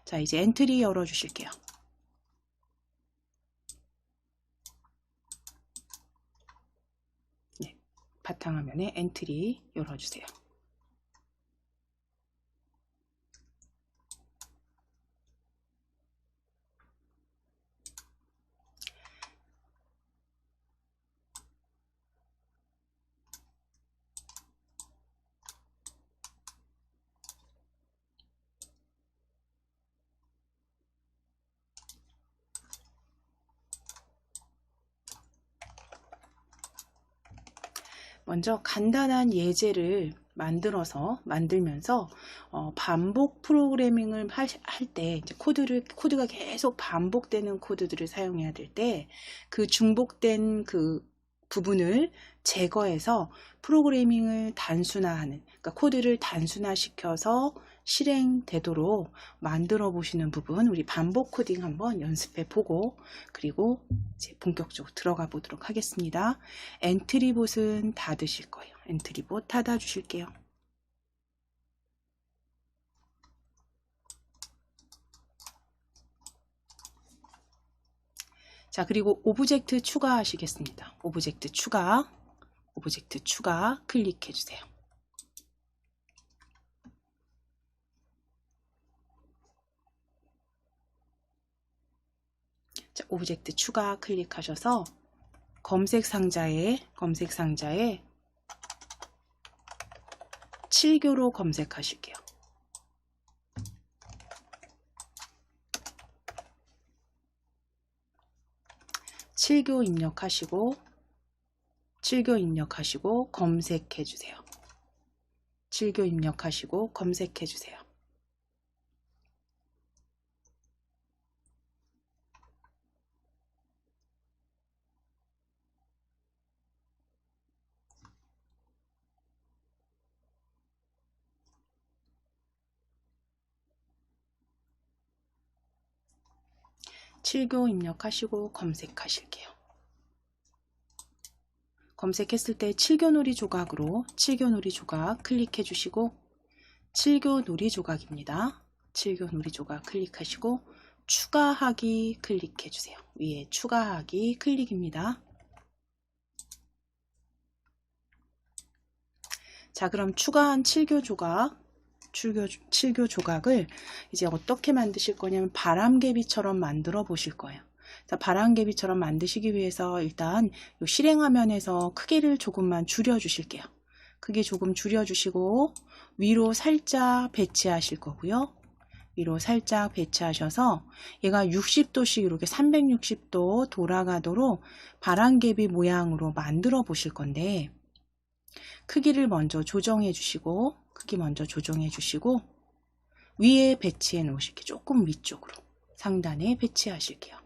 자, 이제 엔트리 열어 주실게요. 네, 바탕화면에 엔트리 열어 주세요. 먼저 간단한 예제를 만들면서 반복 프로그래밍을 할 때 이제 코드가 계속 반복되는 코드들을 사용해야 될 때 그 중복된 그 부분을 제거해서 프로그래밍을 단순화하는, 그러니까 코드를 단순화시켜서 실행되도록 만들어 보시는 부분, 우리 반복 코딩 한번 연습해 보고 그리고 이제 본격적으로 들어가 보도록 하겠습니다. 엔트리봇은 닫으실 거예요. 엔트리봇 닫아 주실게요. 자, 그리고 오브젝트 추가하시겠습니다. 오브젝트 추가 클릭해 주세요. 자, 오브젝트 추가 클릭하셔서 검색 상자에 7교로 검색하실게요. 7교 입력하시고 검색해 주세요. 7교 입력하시고 검색해 주세요. 칠교 입력하시고 검색하실게요. 검색했을 때 7교 놀이 조각으로 7교 놀이 조각 클릭해 주시고 7교 놀이 조각입니다. 7교 놀이 조각 클릭하시고 추가하기 클릭해 주세요. 위에 추가하기 클릭입니다. 자, 그럼 추가한 7교 조각을 이제 어떻게 만드실 거냐면 바람개비처럼 만들어 보실 거예요. 자, 바람개비처럼 만드시기 위해서 일단 요 실행 화면에서 크기를 조금만 줄여 주실게요. 크기 조금 줄여 주시고 위로 살짝 배치하실 거고요. 위로 살짝 배치하셔서 얘가 60도씩 이렇게 360도 돌아가도록 바람개비 모양으로 만들어 보실 건데, 크기를 먼저 조정해 주시고 위에 배치해 놓으실게요. 조금 위쪽으로 상단에 배치하실게요.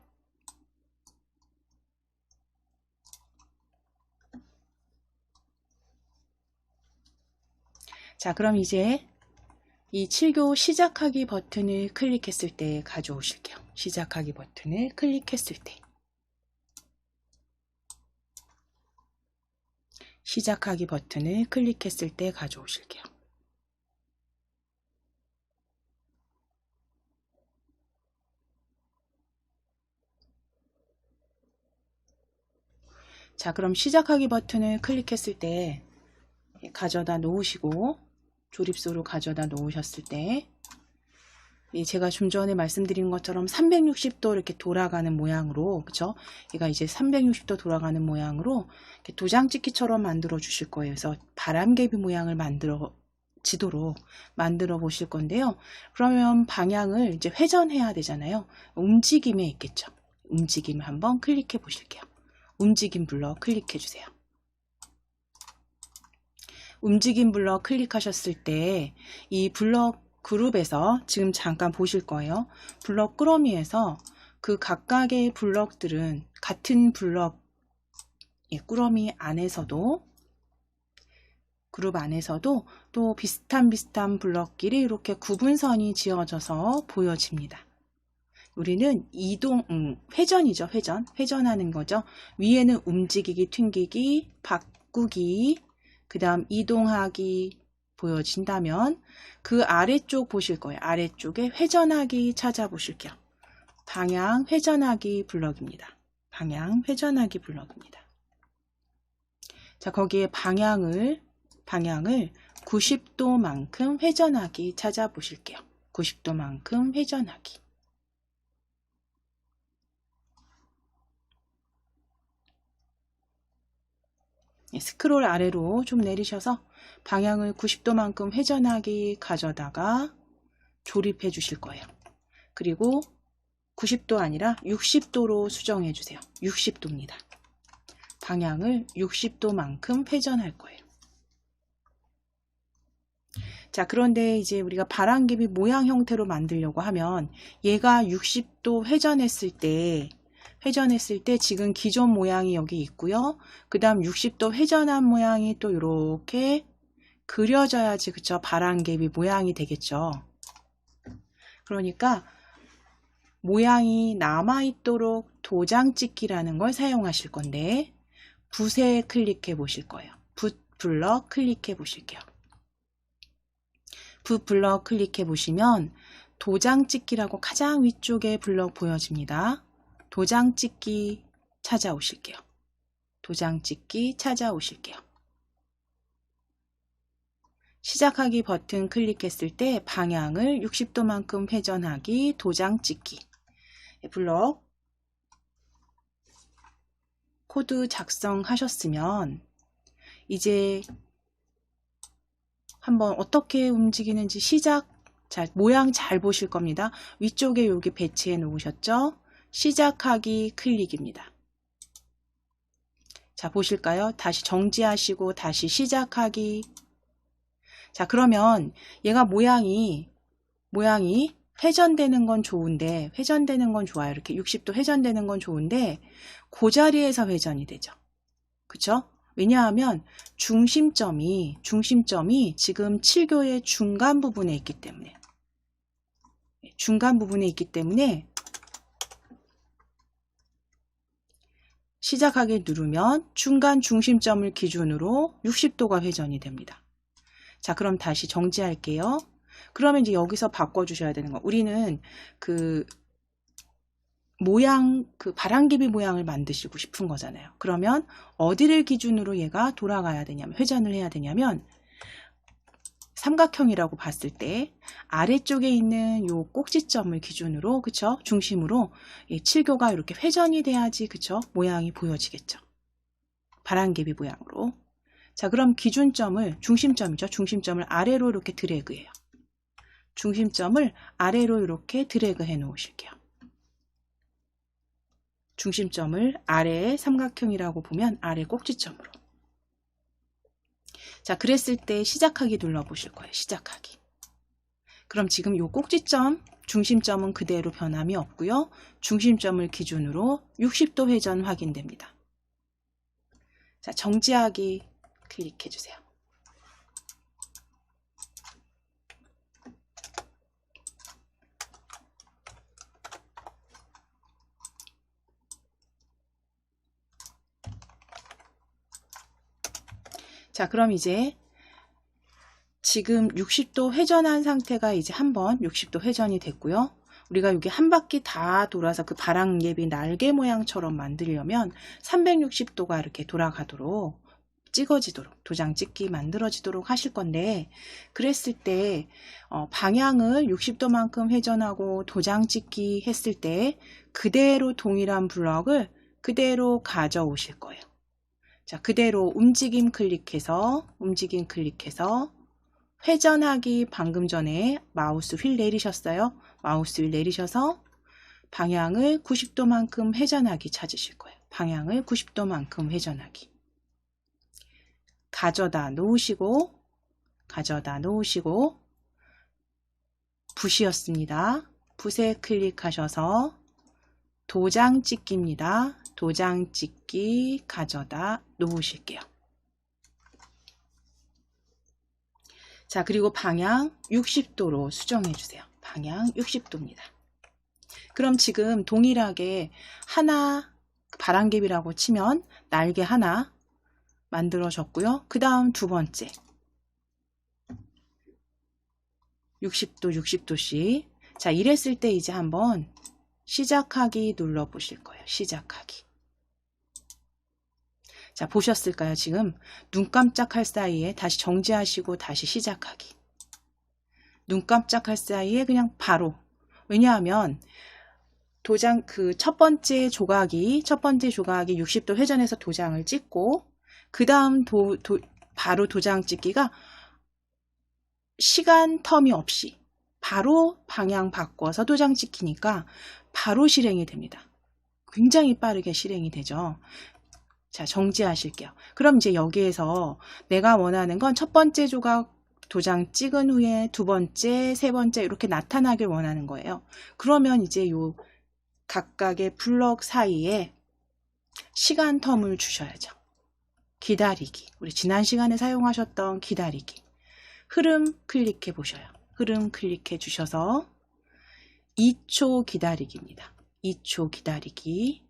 자, 그럼 이제 이 7교 시작하기 버튼을 클릭했을 때 가져오실게요. 시작하기 버튼을 클릭했을 때 가져오실게요. 자, 그럼 시작하기 버튼을 클릭했을 때 가져다 놓으시고 조립소로 가져다 놓으셨을 때 제가 좀 전에 말씀드린 것처럼 360도 이렇게 돌아가는 모양으로, 그쵸? 얘가 이제 360도 돌아가는 모양으로 이렇게 도장 찍기처럼 만들어 주실 거예요. 그래서 바람개비 모양을 지도록 만들어 보실 건데요. 그러면 방향을 이제 회전해야 되잖아요. 움직임에 있겠죠. 움직임을 한번 클릭해 보실게요. 움직임 블럭 클릭해 주세요. 움직임 블럭 클릭하셨을 때 이 블럭 그룹에서 지금 잠깐 보실 거예요. 블럭 꾸러미에서 그 각각의 블럭들은 같은 블럭 꾸러미 안에서도, 그룹 안에서도 또 비슷한 블럭끼리 이렇게 구분선이 지어져서 보여집니다. 우리는 회전이죠. 회전하는 거죠. 위에는 움직이기, 튕기기, 바꾸기, 그 다음 이동하기, 보여진다면 그 아래쪽 보실 거예요. 아래쪽에 회전하기 찾아보실게요. 방향 회전하기 블럭입니다. 방향 회전하기 블럭입니다. 자, 거기에 방향을 90도만큼 회전하기 찾아보실게요. 90도만큼 회전하기. 스크롤 아래로 좀 내리셔서 방향을 90도만큼 회전하기 가져다가 조립해 주실 거예요. 그리고 90도 아니라 60도로 수정해 주세요. 60도입니다. 방향을 60도만큼 회전할 거예요. 자, 그런데 이제 우리가 바람개비 모양 형태로 만들려고 하면 얘가 60도 회전했을 때 지금 기존 모양이 여기 있고요. 그 다음 60도 회전한 모양이 또 이렇게 그려져야지, 그쵸? 바람개비 모양이 되겠죠. 그러니까 모양이 남아있도록 도장 찍기라는 걸 사용하실 건데, 붓에 클릭해 보실 거예요. 붓 블럭 클릭해 보실게요. 붓 블럭 클릭해 보시면 도장 찍기라고 가장 위쪽에 블럭 보여집니다. 도장 찍기 찾아오실게요. 도장 찍기 찾아오실게요. 시작하기 버튼 클릭했을 때 방향을 60도만큼 회전하기, 도장 찍기. 블럭 코드 작성하셨으면 이제 한번 어떻게 움직이는지 모양 잘 보실 겁니다. 위쪽에 여기 배치해 놓으셨죠? 시작하기 클릭입니다. 자, 보실까요? 다시 정지하시고 다시 시작하기. 자, 그러면 얘가 모양이 회전되는 건 좋은데, 회전되는 건 좋아요. 이렇게 60도 회전되는 건 좋은데 그 자리에서 회전이 되죠. 그쵸? 왜냐하면 중심점이 지금 7교의 중간 부분에 있기 때문에 시작하기 누르면 중간 중심점을 기준으로 60도가 회전이 됩니다. 자, 그럼 다시 정지할게요. 그러면 이제 여기서 바꿔주셔야 되는 거. 우리는 그 바람개비 모양을 만드시고 싶은 거잖아요. 그러면 어디를 기준으로 얘가 돌아가야 되냐면, 회전을 해야 되냐면, 삼각형이라고 봤을 때 아래쪽에 있는 요 꼭지점을 기준으로, 그쵸? 중심으로 7교가 이렇게 회전이 돼야지, 그쵸? 모양이 보여지겠죠. 바람개비 모양으로. 자, 그럼 기준점을, 중심점이죠. 중심점을 아래로 이렇게 드래그해요. 중심점을 아래로 이렇게 드래그 해 놓으실게요. 중심점을 아래의 삼각형이라고 보면 아래 꼭지점으로. 자, 그랬을 때 시작하기 눌러보실 거예요. 시작하기. 그럼 지금 이 꼭지점, 중심점은 그대로 변함이 없고요. 중심점을 기준으로 60도 회전 확인됩니다. 자, 정지하기 클릭해 주세요. 자, 그럼 이제 지금 60도 회전한 상태가 이제 한번 60도 회전이 됐고요. 우리가 여기 한 바퀴 다 돌아서 그 바람개비 날개 모양처럼 만들려면 360도가 이렇게 돌아가도록 찍어지도록, 도장 찍기 만들어지도록 하실 건데, 그랬을 때 방향을 60도만큼 회전하고 도장 찍기 했을 때 그대로 동일한 블럭을 그대로 가져오실 거예요. 자, 그대로 움직임 클릭해서 회전하기, 방금 전에 마우스 휠 내리셨어요. 마우스 휠 내리셔서 방향을 90도만큼 회전하기 찾으실 거예요. 방향을 90도만큼 회전하기. 가져다 놓으시고 붓이었습니다. 붓에 클릭하셔서 도장 찍기입니다. 도장 찍기 가져다 놓으실게요. 자, 그리고 방향 60도로 수정해 주세요. 방향 60도입니다. 그럼 지금 동일하게 하나, 바람개비라고 치면 날개 하나 만들어졌고요. 그 다음 두 번째 60도, 60도씩. 자, 이랬을 때 이제 한번 시작하기 눌러 보실 거예요. 시작하기. 자, 보셨을까요? 지금 눈 깜짝할 사이에 다시 정지하시고 다시 시작하기. 눈 깜짝할 사이에 그냥 바로. 왜냐하면 도장 그 첫 번째 조각이 60도 회전해서 도장을 찍고 그 다음 바로 도장 찍기가 시간 텀이 없이 바로 방향 바꿔서 도장 찍히니까 바로 실행이 됩니다. 굉장히 빠르게 실행이 되죠. 자, 정지하실게요. 그럼 이제 여기에서 내가 원하는 건 첫 번째 조각 도장 찍은 후에 두 번째, 세 번째 이렇게 나타나길 원하는 거예요. 그러면 이제 요 각각의 블럭 사이에 시간 텀을 주셔야죠. 기다리기. 우리 지난 시간에 사용하셨던 기다리기. 흐름 클릭해 보셔요. 흐름 클릭해 주셔서 2초 기다리기입니다. 2초 기다리기.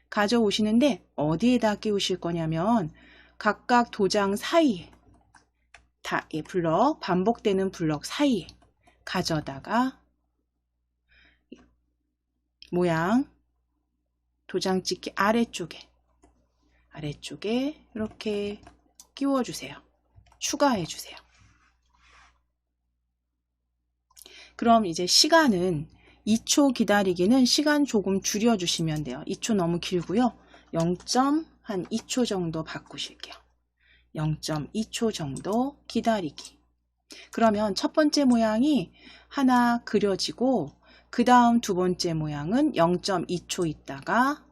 가져오시는데 어디에다 끼우실 거냐면 각각 도장 사이에 블럭, 반복되는 블럭 사이에 가져다가 모양 도장 찍기 아래쪽에 이렇게 끼워주세요. 추가해주세요. 그럼 이제 시간은 2초 기다리기는 시간 조금 줄여주시면 돼요. 2초 너무 길고요. 0.2초 정도 바꾸실게요. 0.2초 정도 기다리기. 그러면 첫 번째 모양이 하나 그려지고 그 다음 두 번째 모양은 0.2초 있다가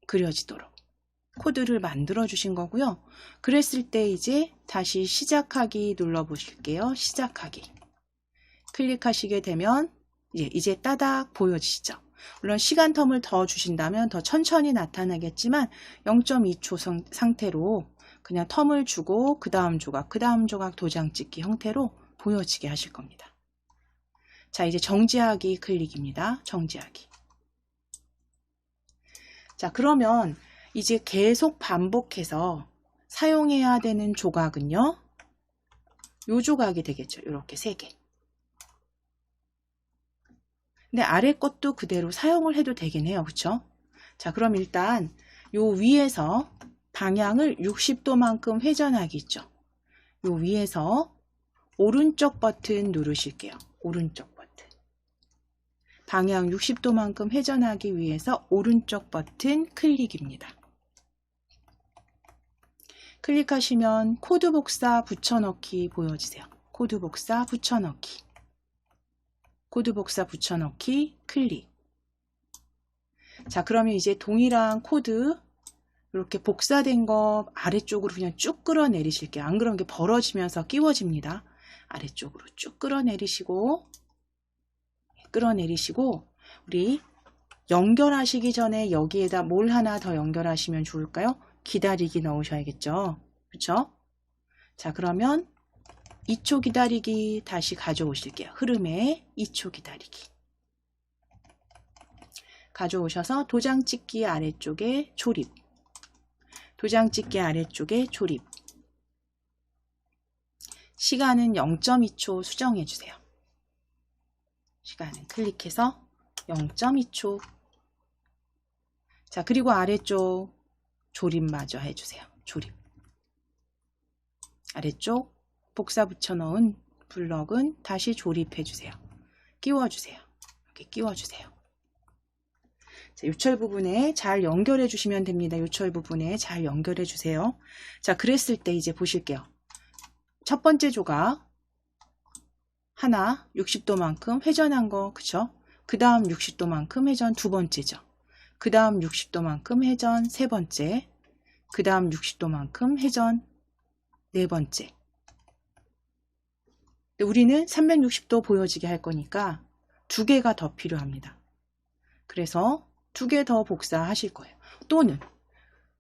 그려지도록 코드를 만들어 주신 거고요. 그랬을 때 이제 다시 시작하기 눌러 보실게요. 시작하기. 클릭하시게 되면 이제 따닥 보여지시죠. 물론 시간 텀을 더 주신다면 더 천천히 나타나겠지만 0.2초 상태로 그냥 텀을 주고 그 다음 조각 도장 찍기 형태로 보여지게 하실 겁니다. 자, 이제 정지하기 클릭입니다. 정지하기. 자, 그러면 이제 계속 반복해서 사용해야 되는 조각은요. 요 조각이 되겠죠. 이렇게 3개. 근데 아래 것도 그대로 사용을 해도 되긴 해요. 그쵸? 자, 그럼 일단 요 위에서 방향을 60도만큼 회전하기 있죠. 요 위에서 오른쪽 버튼 누르실게요. 오른쪽 버튼. 방향 60도만큼 회전하기 위해서 오른쪽 버튼 클릭입니다. 클릭하시면 코드 복사 붙여넣기 보여지세요. 코드 복사 붙여넣기. 코드 복사 붙여넣기 클릭. 자, 그러면 이제 동일한 코드 이렇게 복사된 거 아래쪽으로 그냥 쭉 끌어내리실게요. 안 그러면 이게 벌어지면서 끼워집니다. 아래쪽으로 쭉 끌어내리시고 우리 연결하시기 전에 여기에다 뭘 하나 더 연결하시면 좋을까요? 기다리기 넣으셔야겠죠. 그렇죠? 자, 그러면 2초 기다리기 다시 가져오실게요. 흐름에 2초 기다리기. 가져오셔서 도장 찍기 아래쪽에 조립. 도장 찍기 아래쪽에 조립. 시간은 0.2초 수정해 주세요. 시간은 클릭해서 0.2초. 자, 그리고 아래쪽 조립마저 해주세요. 조립. 아래쪽 복사 붙여넣은 블럭은 다시 조립해주세요. 끼워주세요. 이렇게 끼워주세요. 자, 요철 부분에 잘 연결해 주시면 됩니다. 요철 부분에 잘 연결해 주세요. 자, 그랬을 때 이제 보실게요. 첫 번째 조각 하나 60도만큼 회전한 거, 그쵸? 그 다음 60도만큼 회전 두 번째죠. 그 다음 60도만큼 회전 세 번째. 그 다음 60도만큼 회전 네 번째. 우리는 360도 보여지게 할 거니까 2개가 더 필요합니다. 그래서 2개 더 복사하실 거예요. 또는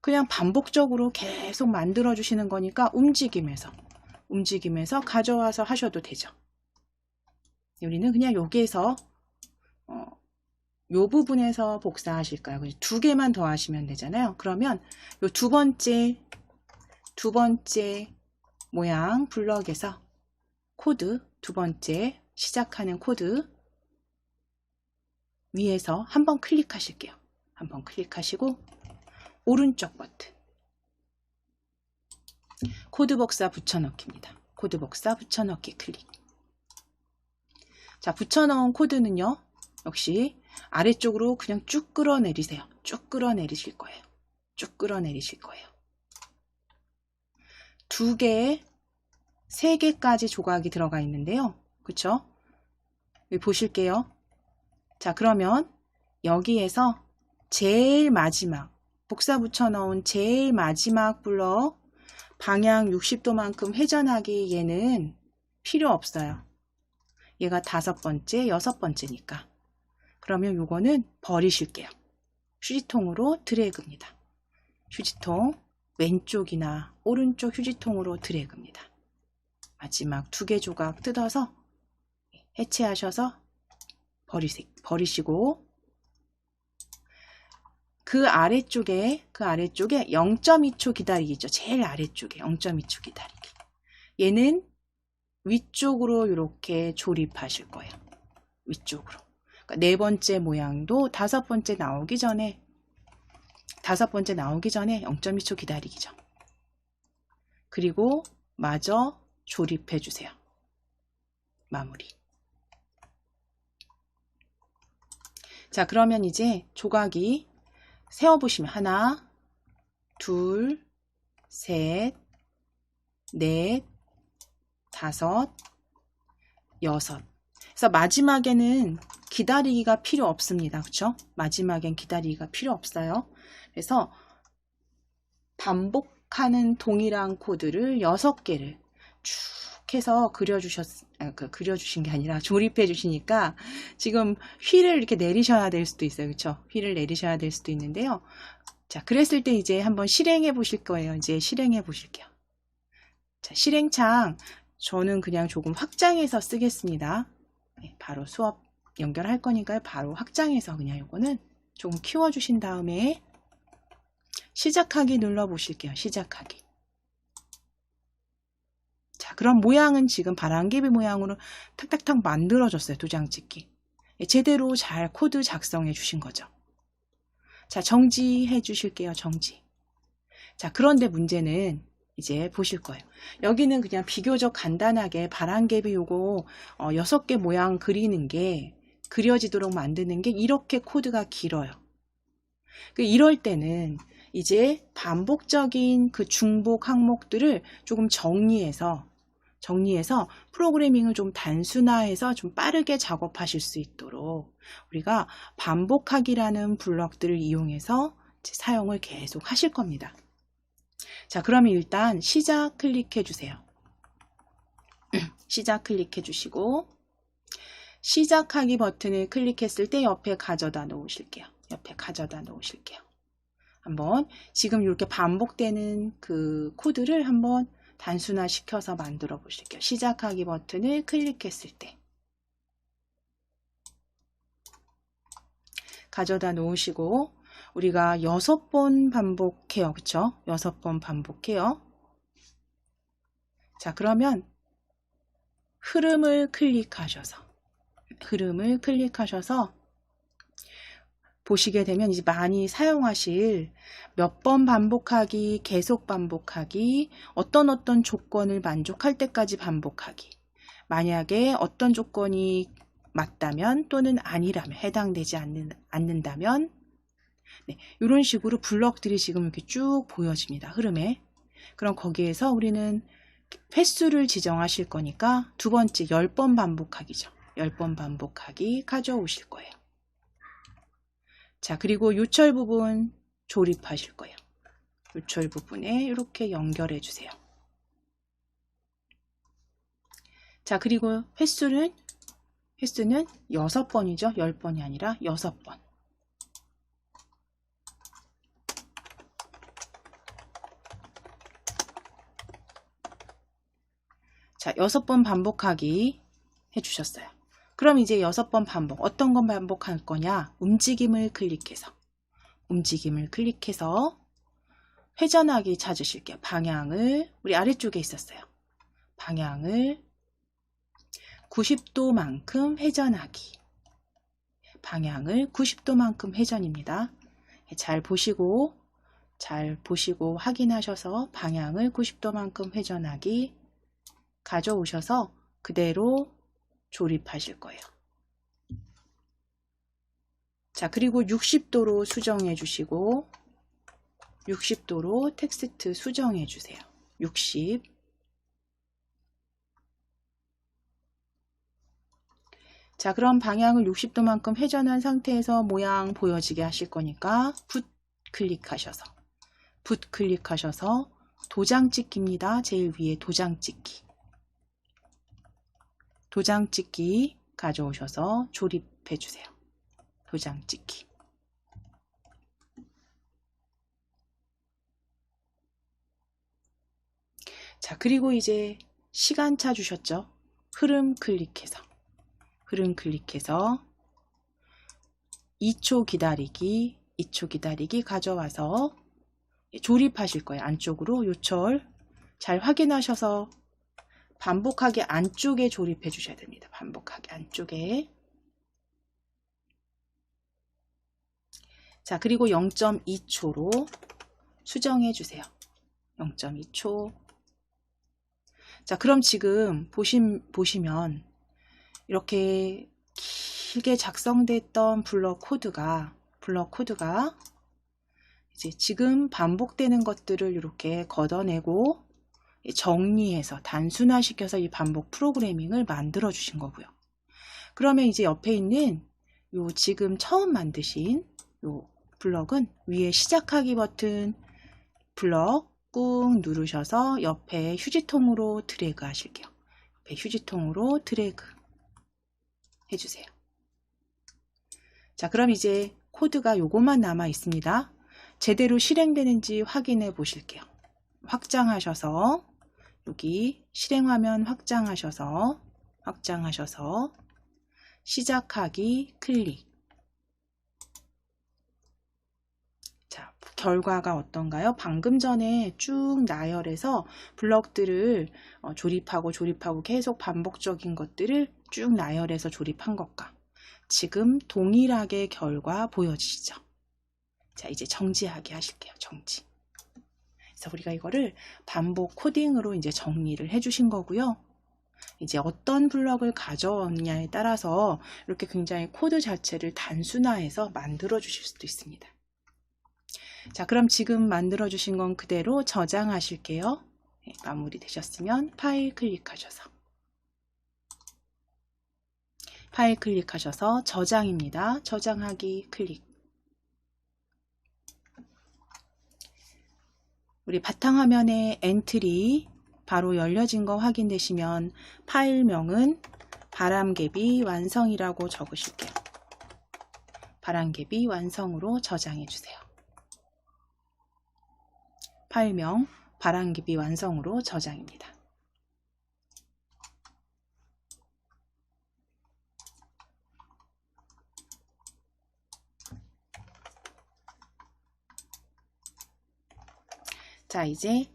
그냥 반복적으로 계속 만들어 주시는 거니까 움직이면서 가져와서 하셔도 되죠. 우리는 그냥 여기에서 요 부분에서 복사하실까요? 2개만 더 하시면 되잖아요. 그러면 요 두 번째 모양 블럭에서 코드, 두 번째 시작하는 코드 위에서 한번 클릭하실게요. 한번 클릭하시고 오른쪽 버튼 코드 복사 붙여넣기입니다. 코드 복사 붙여넣기 클릭. 자, 붙여넣은 코드는요, 역시 아래쪽으로 그냥 쭉 끌어내리세요. 쭉 끌어내리실 거예요. 쭉 끌어내리실 거예요. 2개, 3개까지 조각이 들어가 있는데요. 그쵸? 여기 보실게요. 자, 그러면 여기에서 제일 마지막, 복사 붙여넣은 제일 마지막 블럭 방향 60도만큼 회전하기 얘는 필요 없어요. 얘가 5번째, 6번째니까. 그러면 요거는 버리실게요. 휴지통으로 드래그입니다. 휴지통 왼쪽이나 오른쪽 휴지통으로 드래그입니다. 마지막 2개 조각 뜯어서 해체하셔서 버리시고 그 아래쪽에 0.2초 기다리기죠. 제일 아래쪽에 0.2초 기다리기. 얘는 위쪽으로 이렇게 조립하실 거예요. 위쪽으로. 그러니까 4번째 모양도 5번째 나오기 전에 0.2초 기다리기죠. 그리고 마저 조립해 주세요. 마무리. 자, 그러면 이제 조각이 세어보시면 하나, 둘, 셋, 넷, 5, 6. 그래서 마지막에는 기다리기가 필요 없습니다. 그렇죠? 마지막엔 기다리기가 필요 없어요. 그래서 반복하는 동일한 코드를 6개를 쭉 해서 그려주신 게 아니라 조립해 주시니까 지금 휠을 이렇게 내리셔야 될 수도 있어요. 그렇죠? 휠을 내리셔야 될 수도 있는데요. 자, 그랬을 때 이제 한번 실행해 보실 거예요. 이제 실행해 보실게요. 자, 실행창 저는 그냥 조금 확장해서 쓰겠습니다. 네, 바로 수업 연결할 거니까요. 바로 확장해서 그냥 요거는 조금 키워주신 다음에 시작하기 눌러 보실게요. 시작하기. 자, 그럼 모양은 지금 바람개비 모양으로 탁탁탁 만들어졌어요. 도장 찍기. 제대로 잘 코드 작성해 주신 거죠. 자, 정지해 주실게요. 정지. 자, 그런데 문제는 이제 보실 거예요. 여기는 그냥 비교적 간단하게 바람개비 요거 6개 모양 그려지도록 만드는 게 이렇게 코드가 길어요. 이럴 때는 이제 반복적인 그 중복 항목들을 조금 정리해서 프로그래밍을 좀 단순화해서 좀 빠르게 작업하실 수 있도록 우리가 반복하기라는 블럭들을 이용해서 사용을 계속 하실 겁니다. 자, 그러면 일단 시작 클릭해 주세요. 시작 클릭해 주시고 시작하기 버튼을 클릭했을 때 옆에 가져다 놓으실게요. 옆에 가져다 놓으실게요. 한번 지금 이렇게 반복되는 그 코드를 한번 단순화 시켜서 만들어 보실게요. 시작하기 버튼을 클릭했을 때 가져다 놓으시고 우리가 6번 반복해요. 그쵸? 6번 반복해요. 자, 그러면 흐름을 클릭하셔서 보시게 되면 이제 많이 사용하실 몇 번 반복하기, 계속 반복하기, 어떤 조건을 만족할 때까지 반복하기. 만약에 어떤 조건이 맞다면 또는 아니라면 해당되지 않는다면 네, 이런 식으로 블럭들이 지금 이렇게 쭉 보여집니다. 흐름에. 그럼 거기에서 우리는 횟수를 지정하실 거니까 두 번째 10번 반복하기죠. 10번 반복하기 가져오실 거예요. 자, 그리고 요철 부분 조립하실 거예요. 요철 부분에 이렇게 연결해 주세요. 자, 그리고 횟수는 6번이죠. 10번이 아니라 6번. 자, 6번 반복하기 해주셨어요. 그럼 이제 6번 반복, 어떤 건 반복할 거냐? 움직임을 클릭해서 회전하기 찾으실게요. 방향을, 우리 아래쪽에 있었어요. 방향을 90도만큼 회전하기. 방향을 90도만큼 회전입니다. 잘 보시고 확인하셔서 방향을 90도만큼 회전하기 가져오셔서 그대로 조립하실 거예요. 자, 그리고 60도로 수정해 주시고 60도로 텍스트 수정해 주세요. 60. 자, 그럼 방향을 60도만큼 회전한 상태에서 모양 보여지게 하실 거니까 붓 클릭하셔서 도장 찍기입니다. 제일 위에 도장 찍기. 도장 찍기 가져오셔서 조립해 주세요. 도장 찍기. 자, 그리고 이제 시간 찾으셨죠? 흐름 클릭해서 2초 기다리기 가져와서 조립하실 거예요. 안쪽으로 요철 잘 확인하셔서 반복하게 안쪽에 조립해 주셔야 됩니다. 반복하게 안쪽에. 자, 그리고 0.2초로 수정해 주세요. 0.2초. 자, 그럼 지금 보시면 이렇게 길게 작성됐던 블럭 코드가 이제 지금 반복되는 것들을 이렇게 걷어내고 정리해서 단순화시켜서 이 반복 프로그래밍을 만들어 주신 거고요. 그러면 이제 옆에 있는 요 지금 처음 만드신 요 블럭은 위에 시작하기 버튼 블럭 꾹 누르셔서 옆에 휴지통으로 드래그 하실게요. 옆에 휴지통으로 드래그 해주세요. 자, 그럼 이제 코드가 요것만 남아 있습니다. 제대로 실행되는지 확인해 보실게요. 확장하셔서 여기 실행화면 확장하셔서 시작하기 클릭. 자, 결과가 어떤가요? 방금 전에 쭉 나열해서 블럭들을 조립하고 계속 반복적인 것들을 쭉 나열해서 조립한 것과 지금 동일하게 결과 보여지시죠? 자, 이제 정지하게 하실게요. 정지. 그래서 우리가 이거를 반복 코딩으로 이제 정리를 해주신 거고요. 이제 어떤 블럭을 가져왔냐에 따라서 이렇게 굉장히 코드 자체를 단순화해서 만들어 주실 수도 있습니다. 자, 그럼 지금 만들어 주신 건 그대로 저장하실게요. 네, 마무리 되셨으면 파일 클릭하셔서 저장입니다. 저장하기 클릭. 우리 바탕화면에 엔트리 바로 열려진 거 확인되시면 파일명은 바람개비 완성이라고 적으실게요. 바람개비 완성으로 저장해 주세요. 파일명 바람개비 완성으로 저장입니다. 자, 이제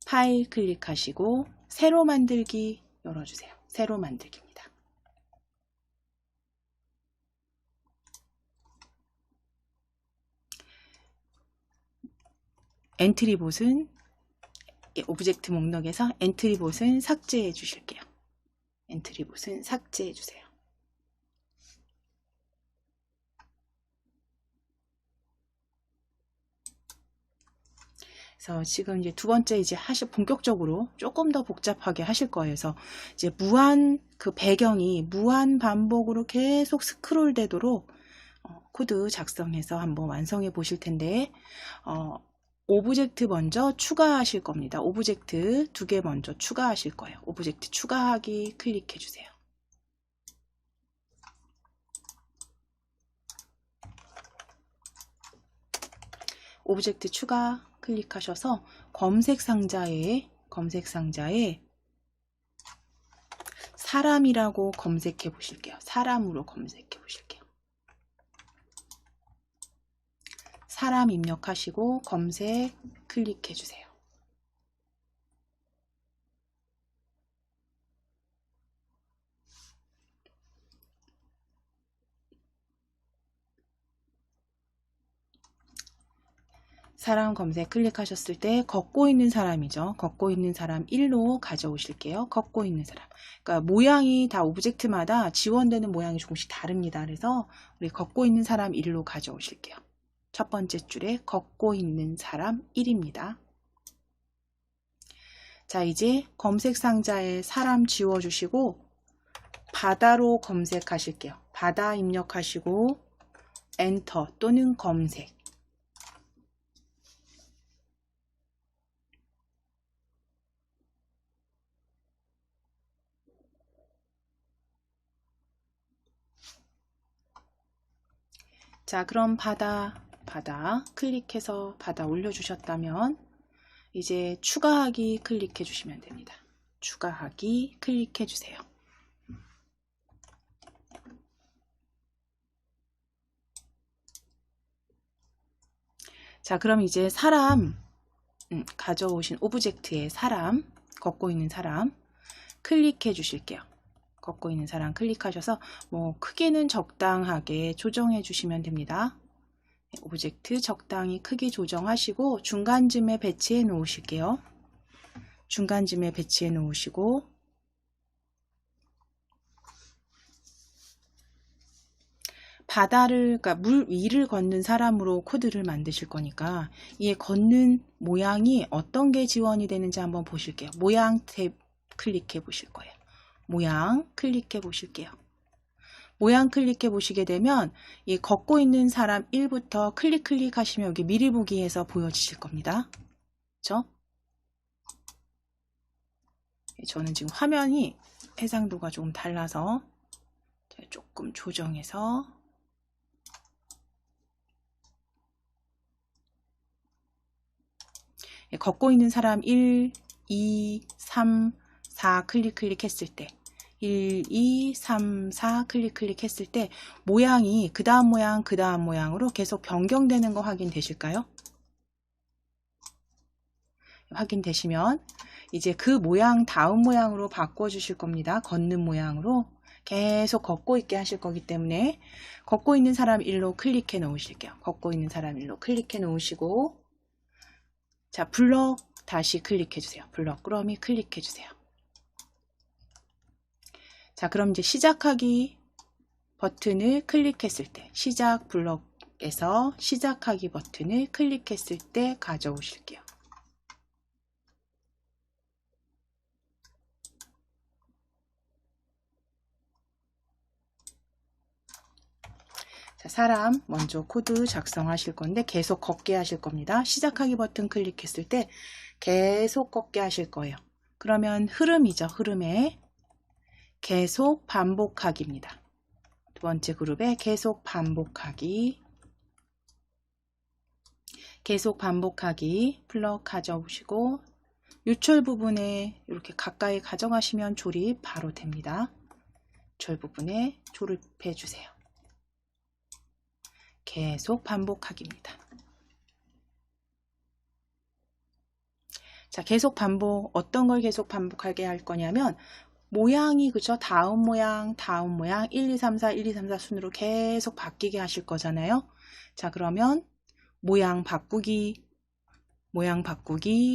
파일 클릭하시고 새로 만들기 열어주세요. 새로 만들기입니다. 엔트리봇은 오브젝트 목록에서 엔트리봇은 삭제해 주실게요. 엔트리봇은 삭제해 주세요. 그래서 지금 이제 두 번째 이제 본격적으로 조금 더 복잡하게 하실 거예요. 그래서 이제 그 배경이 무한 반복으로 계속 스크롤 되도록 코드 작성해서 한번 완성해 보실 텐데, 오브젝트 먼저 추가하실 겁니다. 오브젝트 2개 먼저 추가하실 거예요. 오브젝트 추가하기 클릭해 주세요. 오브젝트 추가 클릭하셔서 검색 상자에 사람이라고 검색해 보실게요. 사람으로 검색해 보실게요. 사람 입력하시고 검색 클릭해 주세요. 사람 검색 클릭하셨을 때 걷고 있는 사람이죠. 걷고 있는 사람 1로 가져오실게요. 걷고 있는 사람. 그러니까 모양이 다 오브젝트마다 지원되는 모양이 조금씩 다릅니다. 그래서 우리 걷고 있는 사람 1로 가져오실게요. 첫 번째 줄에 걷고 있는 사람 1입니다. 자, 이제 검색 상자에 사람 지워주시고 바다로 검색하실게요. 바다 입력하시고 엔터 또는 검색. 자, 그럼 바다 클릭해서 바다 올려주셨다면 이제 추가하기 클릭해 주시면 됩니다. 추가하기 클릭해 주세요. 자, 그럼 이제 사람 가져오신 오브젝트의 사람, 걷고 있는 사람 클릭해 주실게요. 걷고 있는 사람 클릭하셔서 뭐 크기는 적당하게 조정해 주시면 됩니다. 오브젝트 적당히 크기 조정하시고 중간쯤에 배치해 놓으실게요. 중간쯤에 배치해 놓으시고 바다를, 그러니까 물 위를 걷는 사람으로 코드를 만드실 거니까 이 걷는 모양이 어떤 게 지원이 되는지 한번 보실게요. 모양 탭 클릭해 보실 거예요. 모양 클릭해 보실게요. 모양 클릭해 보시게 되면 이 걷고 있는 사람 1부터 클릭하시면 여기 미리 보기에서 보여지실 겁니다. 그렇죠? 저는 지금 화면이 해상도가 조금 달라서 조금 조정해서 걷고 있는 사람 1, 2, 3, 4 클릭했을 때 1, 2, 3, 4 클릭했을 때 모양이 그 다음 모양으로 계속 변경되는 거 확인되실까요? 확인되시면 이제 그 모양 다음 모양으로 바꿔 주실 겁니다. 걷는 모양으로 계속 걷고 있게 하실 거기 때문에 걷고 있는 사람 1로 클릭해 놓으실게요. 걷고 있는 사람 1로 클릭해 놓으시고 자, 블럭 다시 클릭해 주세요. 블럭 꾸러미 클릭해 주세요. 자, 그럼 이제 시작하기 버튼을 클릭했을 때 시작 블럭에서 시작하기 버튼을 클릭했을 때 가져오실게요. 자, 사람 먼저 코드 작성하실 건데 계속 걷게 하실 겁니다. 시작하기 버튼 클릭했을 때 계속 걷게 하실 거예요. 그러면 흐름이죠. 흐름에 계속 반복하기입니다. 두 번째 그룹에 계속 반복하기 블럭 가져오시고 유철 부분에 이렇게 가까이 가져가시면 조립 바로 됩니다. 유철 부분에 조립해 주세요. 계속 반복하기입니다. 자, 계속 반복, 어떤 걸 계속 반복하게 할 거냐면 모양이 그죠? 다음 모양 1, 2, 3, 4, 1, 2, 3, 4 순으로 계속 바뀌게 하실 거잖아요. 자, 그러면 모양 바꾸기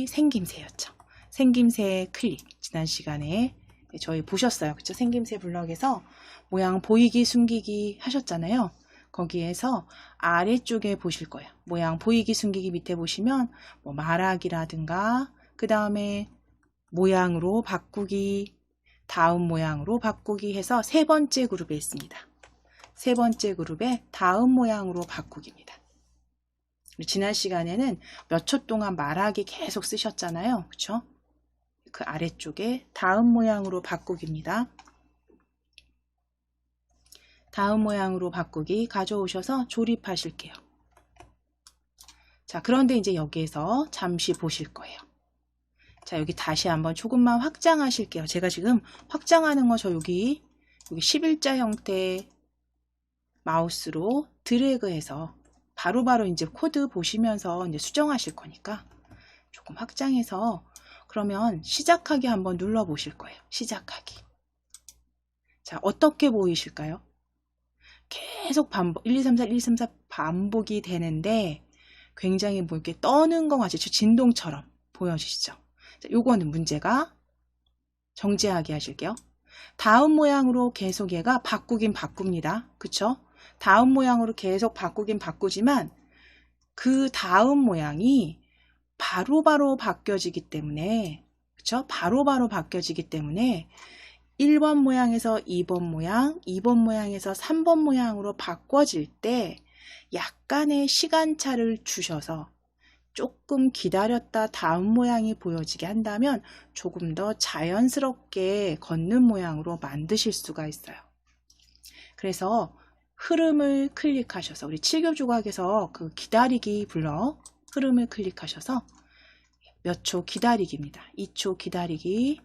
생김새였죠. 생김새 클릭. 지난 시간에 저희 보셨어요. 그쵸? 생김새 블럭에서 모양 보이기 숨기기 하셨잖아요. 거기에서 아래쪽에 보실 거예요. 모양 보이기 숨기기 밑에 보시면 뭐 말하기라든가 그 다음에 모양으로 바꾸기 다음 모양으로 바꾸기 해서 세 번째 그룹에 있습니다. 세 번째 그룹에 다음 모양으로 바꾸기입니다. 지난 시간에는 몇 초 동안 말하기 계속 쓰셨잖아요. 그쵸? 그 아래쪽에 다음 모양으로 바꾸기입니다. 다음 모양으로 바꾸기 가져오셔서 조립하실게요. 자, 그런데 이제 여기에서 잠시 보실 거예요. 자, 여기 다시 한번 조금만 확장하실게요. 제가 지금 확장하는 거 저 여기 11자 형태 마우스로 드래그해서 바로바로 이제 코드 보시면서 이제 수정하실 거니까 조금 확장해서 그러면 시작하기 한번 눌러 보실 거예요. 시작하기. 자, 어떻게 보이실까요? 계속 반복 1, 2, 3, 4, 1, 2, 3, 4 반복이 되는데 굉장히 뭐 이렇게 떠는 것 같이 진동처럼 보여지시죠? 자, 요거는 문제가 정지하게 하실게요. 다음 모양으로 계속 얘가 바꾸긴 바꿉니다. 그쵸? 다음 모양으로 계속 바꾸긴 바꾸지만 그 다음 모양이 바로바로 바뀌어지기 때문에, 그쵸? 바로바로 바뀌어지기 때문에 1번 모양에서 2번 모양, 2번 모양에서 3번 모양으로 바꿔질 때 약간의 시간차를 주셔서 조금 기다렸다 다음 모양이 보여지게 한다면 조금 더 자연스럽게 걷는 모양으로 만드실 수가 있어요. 그래서 흐름을 클릭하셔서 우리 7교 조각에서 그 기다리기 불러 흐름을 클릭하셔서 몇 초 기다리기입니다. 2초 기다리기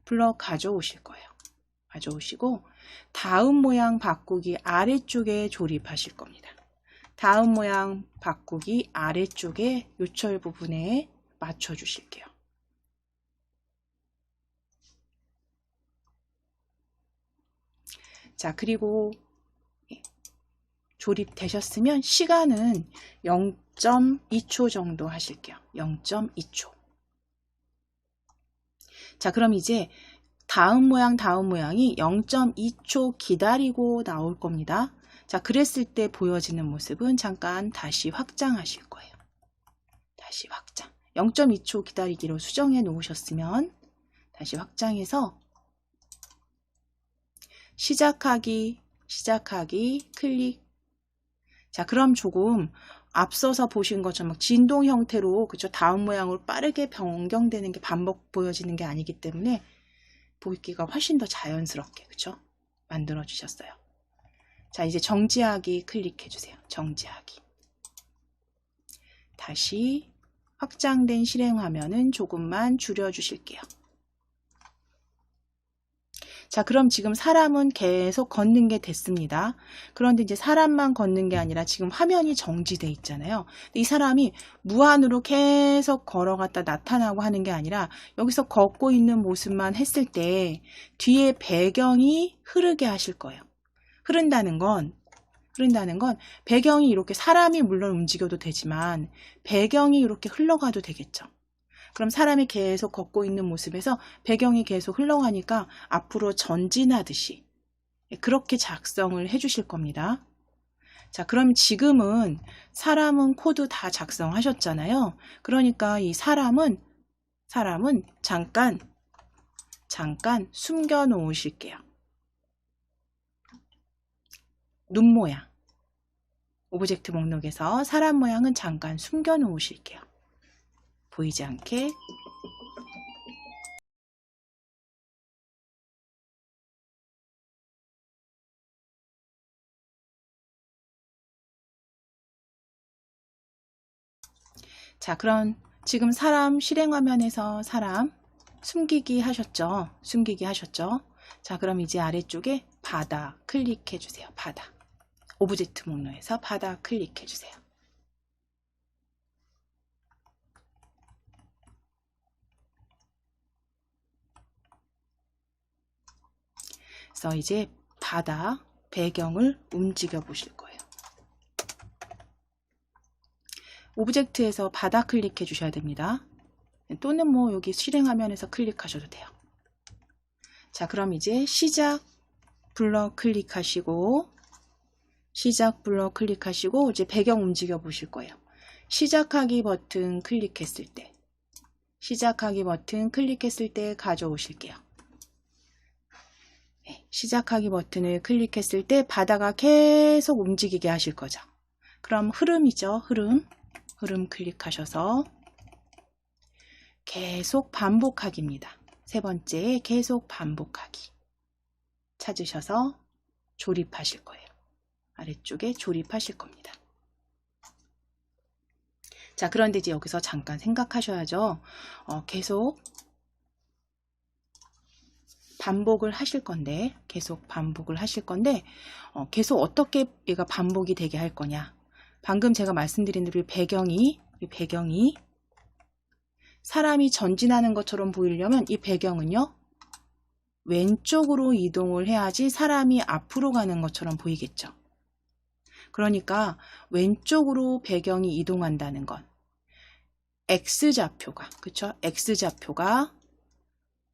불러 가져오실 거예요. 가져오시고 다음 모양 바꾸기 아래쪽에 조립하실 겁니다. 다음 모양 바꾸기 아래쪽에 요철 부분에 맞춰 주실게요. 자, 그리고 조립되셨으면 시간은 0.2초 정도 하실게요. 0.2초. 자, 그럼 이제 다음 모양이 0.2초 기다리고 나올 겁니다. 자, 그랬을 때 보여지는 모습은 잠깐 다시 확장하실 거예요. 다시 확장. 0.2초 기다리기로 수정해 놓으셨으면 다시 확장해서 시작하기 클릭. 자, 그럼 조금 앞서서 보신 것처럼 진동 형태로, 그쵸? 다음 모양으로 빠르게 변경되는 게 반복 보여지는 게 아니기 때문에 보기가 훨씬 더 자연스럽게, 그쵸? 만들어 주셨어요. 자, 이제 정지하기 클릭해 주세요. 정지하기. 다시 확장된 실행 화면은 조금만 줄여 주실게요. 자, 그럼 지금 사람은 계속 걷는 게 됐습니다. 그런데 이제 사람만 걷는 게 아니라 지금 화면이 정지돼 있잖아요. 이 사람이 무한으로 계속 걸어갔다 나타나고 하는 게 아니라 여기서 걷고 있는 모습만 했을 때 뒤에 배경이 흐르게 하실 거예요. 흐른다는 건 배경이 이렇게 사람이 물론 움직여도 되지만 배경이 이렇게 흘러가도 되겠죠. 그럼 사람이 계속 걷고 있는 모습에서 배경이 계속 흘러가니까 앞으로 전진하듯이 그렇게 작성을 해 주실 겁니다. 자, 그럼 지금은 사람은 코드 다 작성하셨잖아요. 그러니까 이 사람은 잠깐 숨겨 놓으실게요. 눈 모양. 오브젝트 목록에서 사람 모양은 잠깐 숨겨 놓으실게요. 보이지 않게. 자, 그럼 지금 사람 실행 화면에서 사람 숨기기 하셨죠? 숨기기 하셨죠? 자, 그럼 이제 아래쪽에 바다 클릭해 주세요. 바다. 오브젝트 목록에서 바다 클릭해 주세요. 그래서 이제 바다 배경을 움직여 보실 거예요. 오브젝트에서 바다 클릭해 주셔야 됩니다. 또는 뭐 여기 실행 화면에서 클릭하셔도 돼요. 자, 그럼 이제 시작 블럭 클릭하시고 이제 배경 움직여 보실 거예요. 시작하기 버튼 클릭했을 때 가져오실게요. 네, 시작하기 버튼을 클릭했을 때 바다가 계속 움직이게 하실 거죠. 그럼 흐름이죠. 흐름 클릭하셔서 계속 반복하기입니다. 세 번째 계속 반복하기 찾으셔서 조립하실 거예요. 아래쪽에 조립하실 겁니다. 자, 그런데 이제 여기서 잠깐 생각하셔야죠. 계속 반복을 하실 건데 계속 어떻게 얘가 반복이 되게 할 거냐. 방금 제가 말씀드린 대로 이 배경이 사람이 전진하는 것처럼 보이려면 이 배경은요, 왼쪽으로 이동을 해야지 사람이 앞으로 가는 것처럼 보이겠죠. 그러니까 왼쪽으로 배경이 이동한다는 건 X좌표가, 그쵸? X좌표가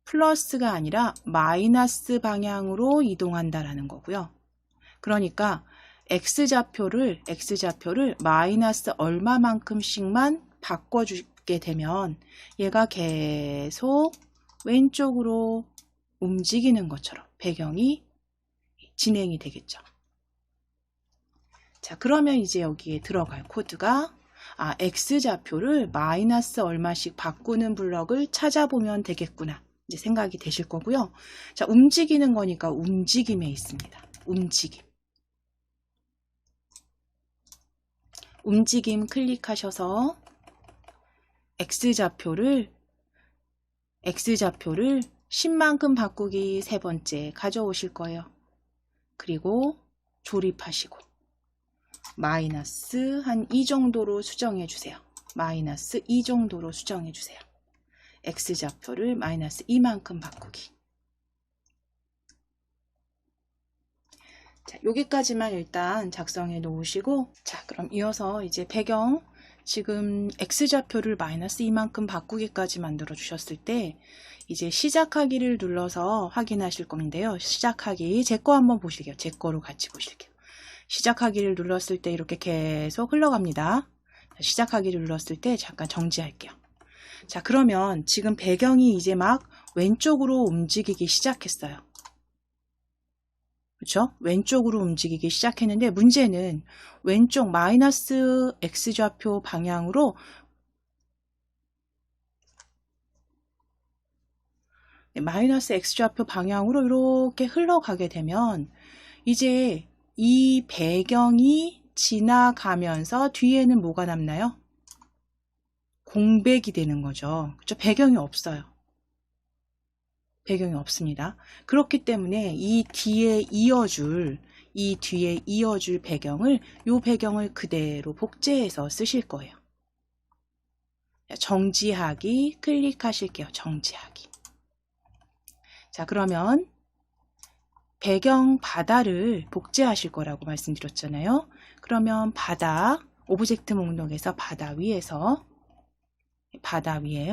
플러스가 아니라 마이너스 방향으로 이동한다라는 거고요. 그러니까 X좌표를 마이너스 얼마만큼씩만 바꿔주게 되면 얘가 계속 왼쪽으로 움직이는 것처럼 배경이 진행이 되겠죠. 자, 그러면 이제 여기에 들어갈 코드가 X좌표를 마이너스 얼마씩 바꾸는 블럭을 찾아보면 되겠구나. 이제 생각이 되실 거고요. 자, 움직이는 거니까 움직임에 있습니다. 움직임 클릭하셔서 X좌표를 10만큼 바꾸기 세 번째 가져오실 거예요. 그리고 조립하시고 마이너스 한 이 정도로 수정해 주세요. 마이너스 2 정도로 수정해 주세요. X좌표를 마이너스 2만큼 바꾸기. 자, 여기까지만 일단 작성해 놓으시고, 자, 그럼 이어서 이제 배경, 지금 X좌표를 마이너스 2만큼 바꾸기까지 만들어 주셨을 때, 이제 시작하기를 눌러서 확인하실 건데요. 시작하기, 제 거 한번 보실게요. 제 거로 같이 보실게요. 시작하기를 눌렀을 때 이렇게 계속 흘러갑니다. 시작하기를 눌렀을 때 잠깐 정지할게요. 자, 그러면 지금 배경이 이제 막 왼쪽으로 움직이기 시작했어요. 그렇죠? 왼쪽으로 움직이기 시작했는데 문제는 왼쪽 마이너스 X좌표 방향으로 이렇게 흘러가게 되면 이제 이 배경이 지나가면서 뒤에는 뭐가 남나요? 공백이 되는 거죠. 그렇죠? 배경이 없어요. 배경이 없습니다. 그렇기 때문에 이 뒤에 이어줄 배경을, 이 배경을 그대로 복제해서 쓰실 거예요. 정지하기 클릭하실게요. 정지하기. 자, 그러면 배경 바다를 복제하실 거라고 말씀드렸잖아요. 그러면 바다, 오브젝트 목록에서 바다 위에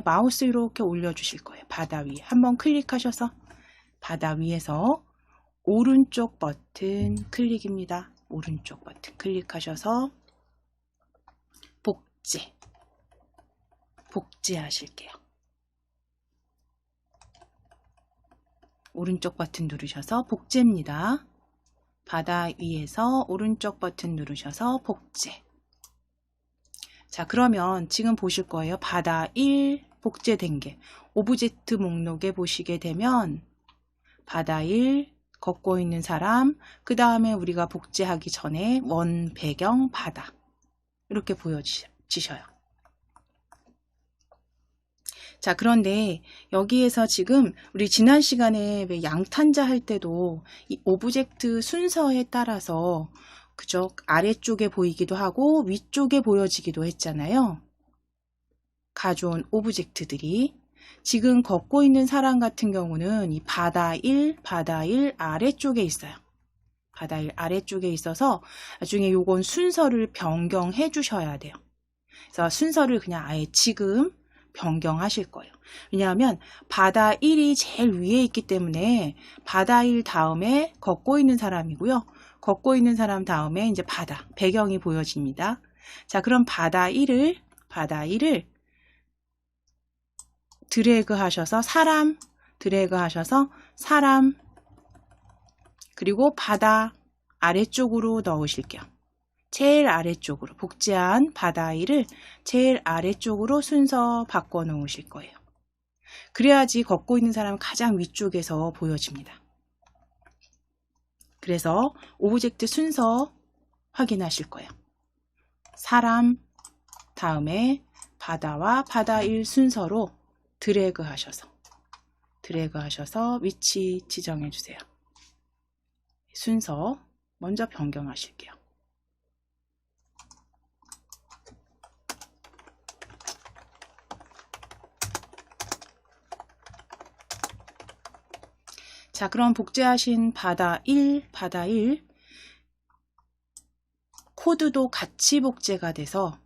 마우스 이렇게 올려주실 거예요. 바다 위에 한번 클릭하셔서 바다 위에서 오른쪽 버튼 클릭입니다. 오른쪽 버튼 클릭하셔서 복제하실게요. 오른쪽 버튼 누르셔서 복제입니다. 바다 위에서 오른쪽 버튼 누르셔서 복제. 자, 그러면 지금 보실 거예요. 바다 1 복제된 게 오브젝트 목록에 보시게 되면 바다 1 걷고 있는 사람, 그 다음에 우리가 복제하기 전에 원 배경 바다 이렇게 보여지셔요. 자, 그런데 여기에서 지금 우리 지난 시간에 왜 양탄자 할 때도 이 오브젝트 순서에 따라서 그죠? 아래쪽에 보이기도 하고 위쪽에 보여지기도 했잖아요. 가져온 오브젝트들이 지금 걷고 있는 사람 같은 경우는 이 바다 1 아래쪽에 있어요. 바다 1 아래쪽에 있어서 나중에 요건 순서를 변경해 주셔야 돼요. 그래서 순서를 그냥 아예 지금 변경하실 거예요. 왜냐하면 바다 1이 제일 위에 있기 때문에 바다 1 다음에 걷고 있는 사람이고요. 걷고 있는 사람 다음에 이제 바다, 배경이 보여집니다. 자, 그럼 바다 1을 드래그 하셔서 사람, 그리고 바다 아래쪽으로 넣으실게요. 제일 아래쪽으로, 복제한 바다 1을 제일 아래쪽으로 순서 바꿔 놓으실 거예요. 그래야지 걷고 있는 사람은 가장 위쪽에서 보여집니다. 그래서 오브젝트 순서 확인하실 거예요. 사람 다음에 바다와 바다 1 순서로 드래그 하셔서 위치 지정해 주세요. 순서 먼저 변경하실게요. 자, 그럼 복제하신 바다 1 코드도 같이 복제가 돼서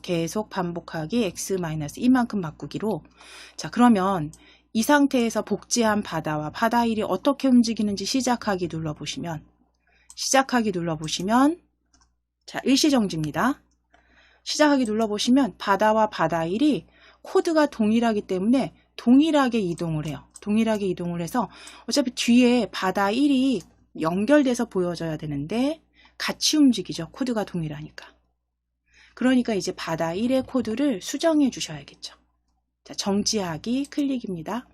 계속 반복하기 x 마이너스 이만큼 바꾸기로. 자, 그러면 이 상태에서 복제한 바다와 바다 1이 어떻게 움직이는지 시작하기 눌러보시면 자, 일시정지입니다. 시작하기 눌러보시면 바다와 바다 1이 코드가 동일하기 때문에 동일하게 이동을 해요. 동일하게 이동을 해서 어차피 뒤에 바다 1이 연결돼서 보여져야 되는데 같이 움직이죠. 코드가 동일하니까. 그러니까 이제 바다 1의 코드를 수정해 주셔야겠죠. 자, 정지하기 클릭입니다.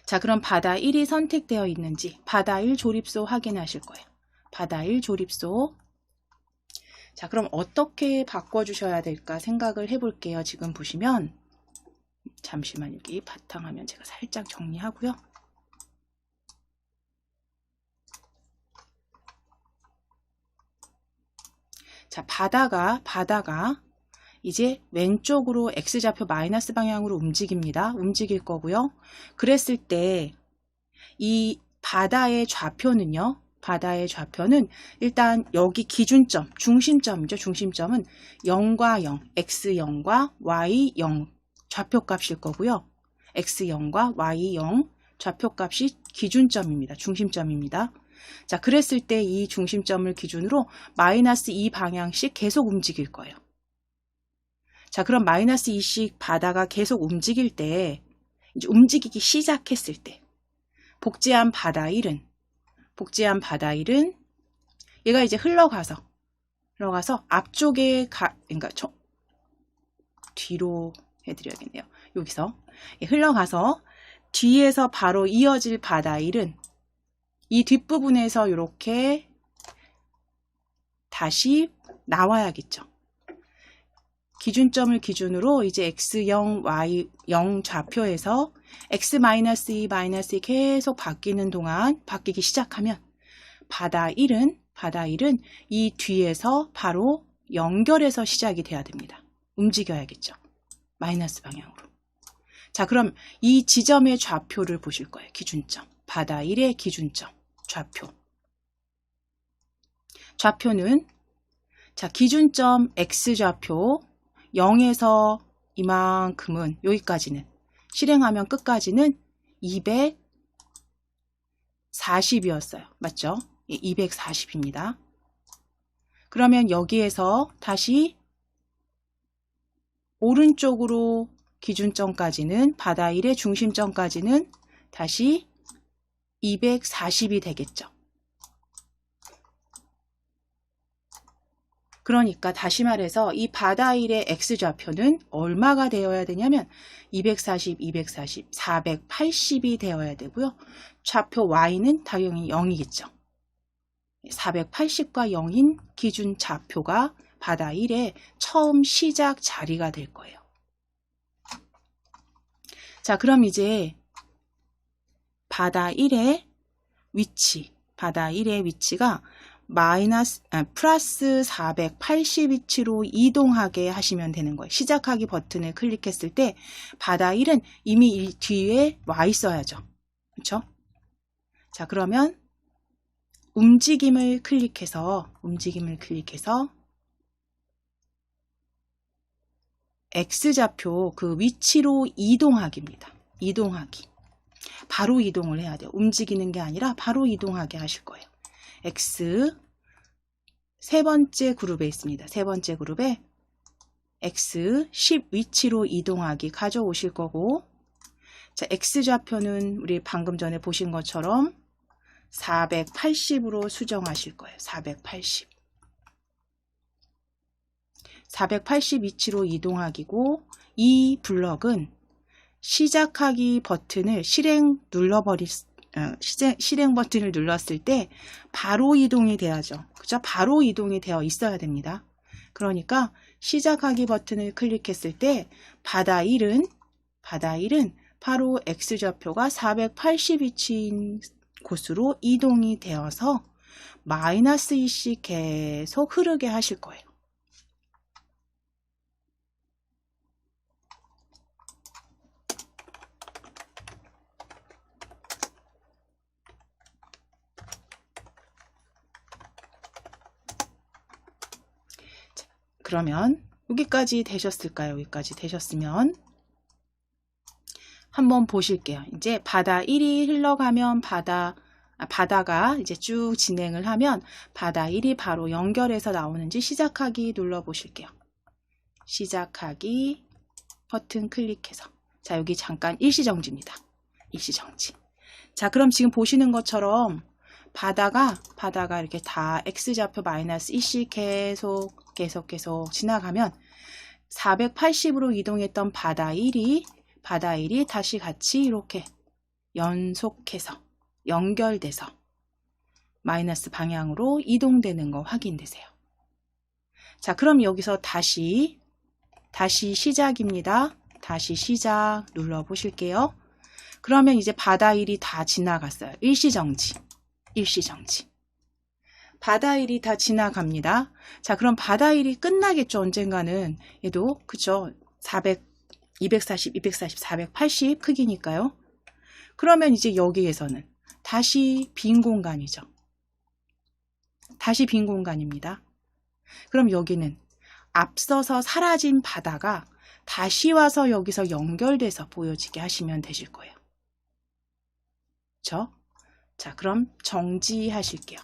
자, 그럼 바다 1이 선택되어 있는지 바다 1 조립소 확인하실 거예요. 바다 1 조립소. 자, 그럼 어떻게 바꿔주셔야 될까 생각을 해볼게요. 지금 보시면 잠시만 여기 바탕화면 제가 살짝 정리하고요. 자, 바다가 이제 왼쪽으로 X좌표 마이너스 방향으로 움직일 거고요. 그랬을 때 이 바다의 좌표는 일단 여기 기준점, 중심점이죠. 중심점은 0과 0, X0과 Y0 좌표값일 거고요. X0과 Y0 좌표값이 기준점입니다. 중심점입니다. 자, 그랬을 때 이 중심점을 기준으로 마이너스 2 방향씩 계속 움직일 거예요. 자, 그럼 마이너스 2씩 바다가 계속 움직일 때, 이제 움직이기 시작했을 때, 복제한 바다 1은 얘가 이제 흘러가서 앞쪽에 그러니까 뒤로 해드려야겠네요. 여기서 흘러가서 뒤에서 바로 이어질 바다 1은 이 뒷부분에서 이렇게 다시 나와야겠죠. 기준점을 기준으로 이제 X0, Y0 좌표에서 X-2, -2 계속 바뀌기 시작하면 바다 1은 이 뒤에서 바로 연결해서 시작이 돼야 됩니다. 움직여야겠죠. 마이너스 방향으로. 자, 그럼 이 지점의 좌표를 보실 거예요. 기준점. 바다 1의 기준점. 좌표는 자, 기준점 X좌표 0에서 이만큼은 여기까지는 실행하면 끝까지는 240이었어요. 맞죠? 240입니다. 그러면 여기에서 다시 오른쪽으로 기준점까지는 바다 1의 중심점까지는 다시 240이 되겠죠. 그러니까 다시 말해서 이 바다 1의 X좌표는 얼마가 되어야 되냐면 240, 480이 되어야 되고요. 좌표 Y는 당연히 0이겠죠. 480과 0인 기준 좌표가 바다 1의 처음 시작 자리가 될 거예요. 자, 그럼 이제 바다 1의 위치가 플러스 480위치로 이동하게 하시면 되는 거예요. 시작하기 버튼을 클릭했을 때 바다 1은 이미 이 뒤에 와 있어야죠. 그렇죠? 자, 그러면 움직임을 클릭해서 X좌표 그 위치로 이동하기입니다. 이동하기. 바로 이동을 해야 돼요. 움직이는 게 아니라 바로 이동하게 하실 거예요. X 세 번째 그룹에 있습니다. 세 번째 그룹에 X 10 위치로 이동하기 가져오실 거고, 자, X좌표는 우리 방금 전에 보신 것처럼 480으로 수정하실 거예요. 480 위치로 이동하기고, 이 블럭은 시작하기 버튼을 실행 버튼을 눌렀을 때 바로 이동이 돼야죠. 그죠? 바로 이동이 되어 있어야 됩니다. 그러니까 시작하기 버튼을 클릭했을 때 바다 1은 바로 X좌표가 480 위치인 곳으로 이동이 되어서 마이너스 2씩 계속 흐르게 하실 거예요. 그러면 여기까지 되셨을까요? 여기까지 되셨으면 한번 보실게요. 이제 바다 1이 흘러가면 바다가 이제 쭉 진행을 하면 바다 1이 바로 연결해서 나오는지 시작하기 눌러 보실게요. 시작하기 버튼 클릭해서. 자, 여기 잠깐 일시정지입니다. 일시정지. 자, 그럼 지금 보시는 것처럼 바다가 이렇게 다 X좌표 마이너스 2씩 계속 지나가면 480으로 이동했던 바다 1이 다시 같이 이렇게 연속해서 연결돼서 마이너스 방향으로 이동되는 거 확인되세요. 자, 그럼 여기서 다시 시작입니다. 다시 시작 눌러 보실게요. 그러면 이제 바다 1이 다 지나갔어요. 일시정지. 바다 1이 다 지나갑니다. 자, 그럼 바다 1이 끝나겠죠. 언젠가는. 얘도 그쵸. 240, 480 크기니까요. 그러면 이제 여기에서는 다시 빈 공간이죠. 다시 빈 공간입니다. 그럼 여기는 앞서서 사라진 바다가 다시 와서 여기서 연결돼서 보여지게 하시면 되실 거예요. 그렇죠? 자, 그럼 정지하실게요.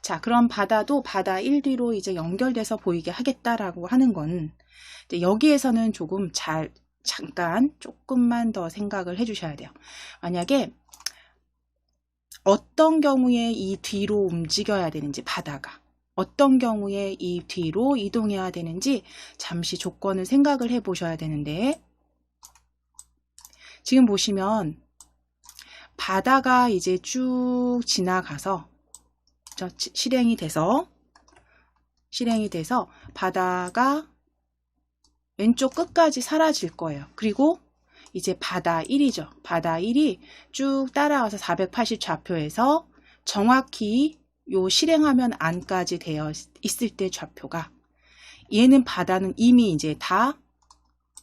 자, 그럼 바다도 바다 1 뒤로 이제 연결돼서 보이게 하겠다라고 하는 건 여기에서는 잠깐 조금만 더 생각을 해주셔야 돼요. 만약에 어떤 경우에 이 뒤로 움직여야 되는지, 바다가 어떤 경우에 이 뒤로 이동해야 되는지 잠시 조건을 생각을 해 보셔야 되는데, 지금 보시면 바다가 이제 쭉 지나가서 실행이 돼서 바다가 왼쪽 끝까지 사라질 거예요. 그리고 이제 바다 1이죠. 바다 1이 쭉 따라와서 480 좌표에서 정확히 요 실행하면 안까지 되어 있을 때 좌표가, 얘는 바다는 이미 이제 다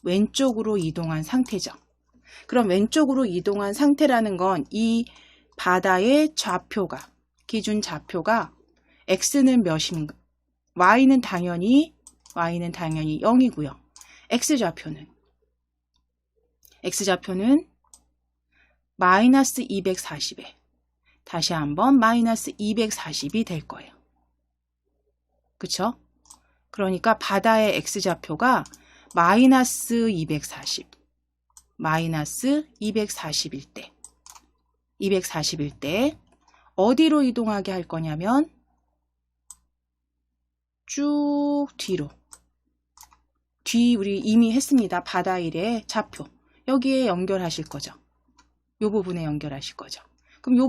왼쪽으로 이동한 상태죠. 그럼 왼쪽으로 이동한 상태라는 건 이 바다의 좌표가, 기준 좌표가 x는 몇인가? y는 당연히 0이고요. x좌표는 마이너스 240에 다시 한번 마이너스 240이 될 거예요. 그쵸? 그러니까 바다의 x좌표가 마이너스 240일 때 어디로 이동하게 할 거냐면 쭉 우리 이미 했습니다. 바다 1의 좌표 여기에 연결하실 거죠. 요 부분에 연결하실 거죠. 그럼 요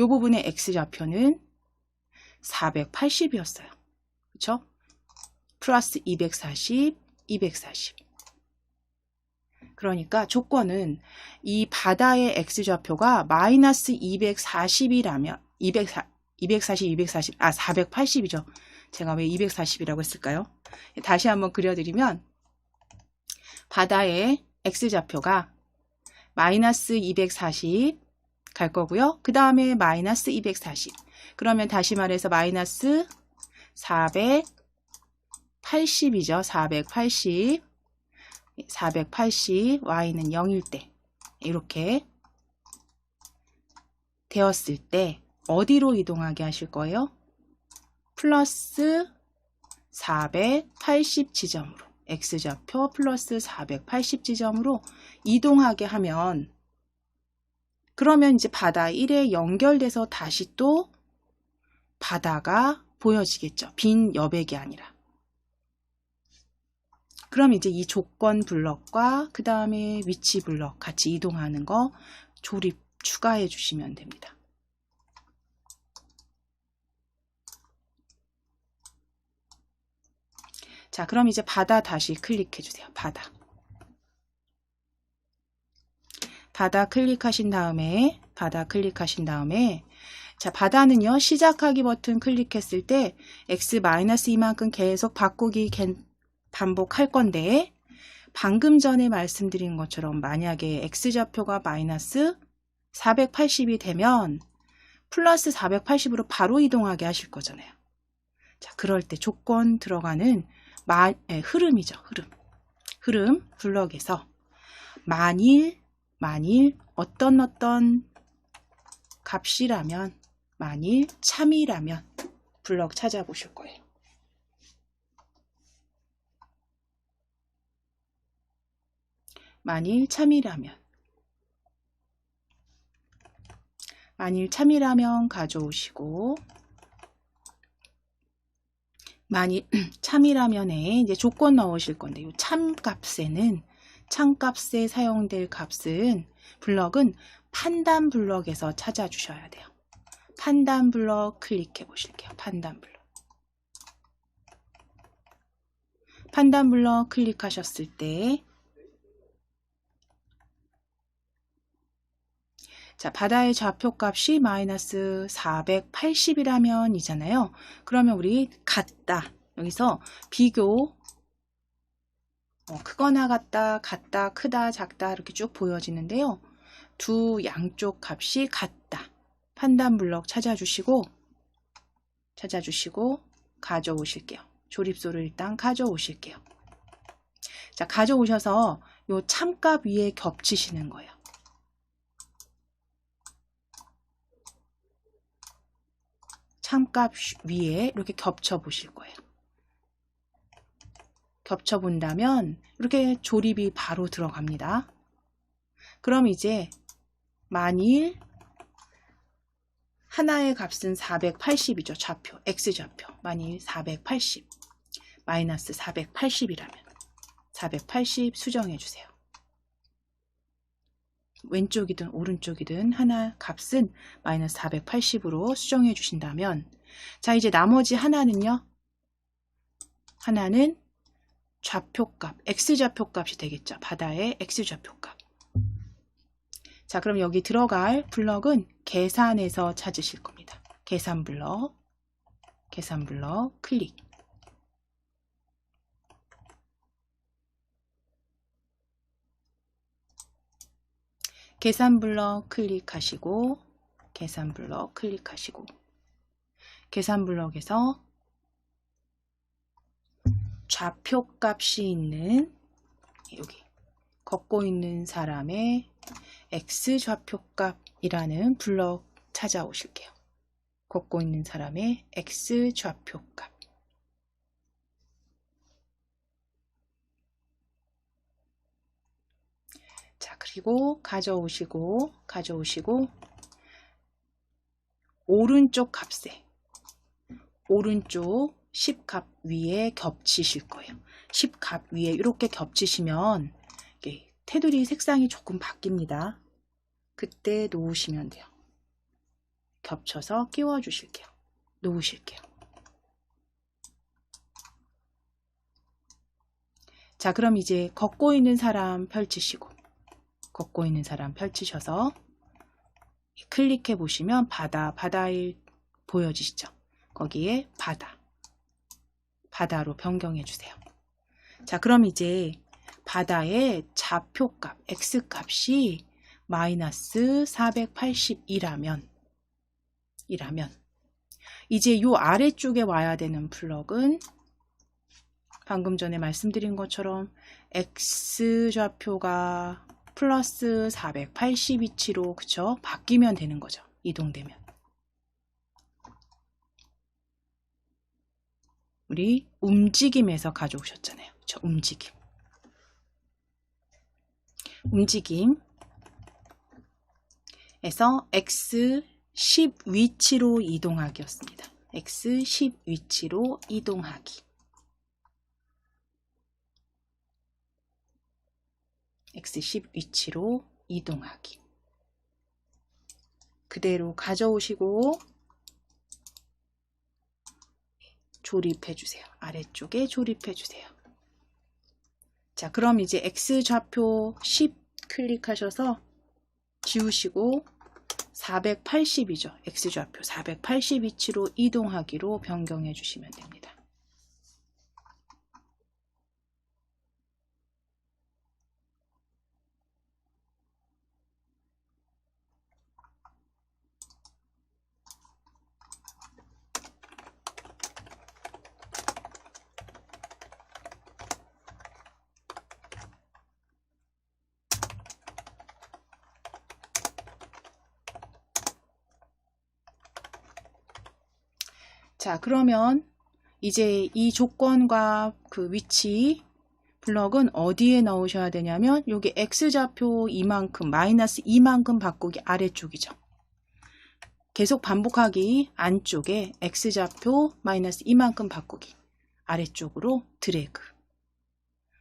부분의 x좌표는 480이었어요. 그렇죠? 플러스 240. 그러니까 조건은 이 바다의 x좌표가 마이너스 240이라면 480이죠. 제가 왜 240이라고 했을까요? 다시 한번 그려드리면 바다의 x좌표가 마이너스 240 갈 거고요. 그 다음에 마이너스 240. 그러면 다시 말해서 마이너스 480이죠. 480 y는 0일 때 이렇게 되었을 때 어디로 이동하게 하실 거예요? 플러스 480 지점으로, x좌표 플러스 480 지점으로 이동하게 하면, 그러면 이제 바다 1에 연결돼서 다시 또 바다가 보여지겠죠. 빈 여백이 아니라. 그럼 이제 이 조건 블럭과 그 다음에 위치 블럭 같이 이동하는 거 조립 추가해 주시면 됩니다. 자, 그럼 이제 바다 다시 클릭해 주세요. 바다 클릭하신 다음에 자, 바다는요, 시작하기 버튼 클릭했을 때 x-2만큼 계속 바꾸기 반복할 건데, 방금 전에 말씀드린 것처럼 만약에 X좌표가 마이너스 480이 되면 플러스 480으로 바로 이동하게 하실 거잖아요. 자, 그럴 때 조건 들어가는 흐름이죠. 흐름 블럭에서 만일 어떤 값이라면, 만일 참이라면 블럭 찾아보실 거예요. 만일 참이라면 가져오시고, 만일 참이라면에 이제 조건 넣으실 건데, 이 참값에 사용될 값은 블럭은 판단 블럭에서 찾아주셔야 돼요. 판단 블럭 클릭해 보실게요. 판단 블럭 클릭하셨을 때, 자, 바다의 좌표값이 마이너스 480이라면 이잖아요. 그러면 우리 같다. 여기서 비교, 크거나 같다, 크다, 작다 이렇게 쭉 보여지는데요. 두 양쪽 값이 같다. 판단 블럭 찾아주시고 가져오실게요. 조립소를 일단 가져오실게요. 자, 가져오셔서 요 참값 위에 겹치시는 거예요. 참값 위에 이렇게 겹쳐 보실 거예요. 겹쳐 본다면 이렇게 조립이 바로 들어갑니다. 그럼 이제 만일 하나의 값은 480이죠. 좌표, X좌표. 만일 480, 마이너스 480이라면 480 수정해 주세요. 왼쪽이든 오른쪽이든 하나 값은 마이너스 480으로 수정해 주신다면, 자, 이제 나머지 하나는요. 하나는 좌표값, X좌표값이 되겠죠. 바다의 X좌표값. 자, 그럼 여기 들어갈 블럭은 계산에서 찾으실 겁니다. 계산 블럭 클릭. 계산 블럭 클릭하시고, 계산 블럭에서 좌표값이 있는 여기 걷고 있는 사람의 X좌표값이라는 블럭 찾아오실게요. 걷고 있는 사람의 X좌표값. 자, 그리고 가져오시고 오른쪽 값에, 오른쪽 10값 위에 겹치실 거예요. 10값 위에 이렇게 겹치시면 테두리 색상이 조금 바뀝니다. 그때 놓으시면 돼요. 겹쳐서 끼워 주실게요. 놓으실게요. 자, 그럼 이제 걷고 있는 사람 펼치셔서 클릭해 보시면 바다에 보여지시죠? 거기에 바다로 변경해 주세요. 자, 그럼 이제 바다의 좌표값, X값이 마이너스 480이라면 이제 요 아래쪽에 와야 되는 블럭은 방금 전에 말씀드린 것처럼 X좌표가 플러스 480 위치로, 그쵸? 바뀌면 되는 거죠. 이동되면. 우리 움직임에서 가져오셨잖아요. 그쵸? 움직임에서 X10 위치로 이동하기였습니다. X10 위치로 이동하기. X10 위치로 이동하기. 그대로 가져오시고 조립해 주세요. 아래쪽에 조립해 주세요. 자, 그럼 이제 X좌표 10 클릭하셔서 지우시고 480이죠. X좌표 480 위치로 이동하기로 변경해 주시면 됩니다. 자, 그러면 이제 이 조건과 그 위치 블럭은 어디에 넣으셔야 되냐면 여기 X좌표 이만큼 마이너스 이만큼 바꾸기 아래쪽이죠. 계속 반복하기 안쪽에 X좌표 마이너스 이만큼 바꾸기 아래쪽으로 드래그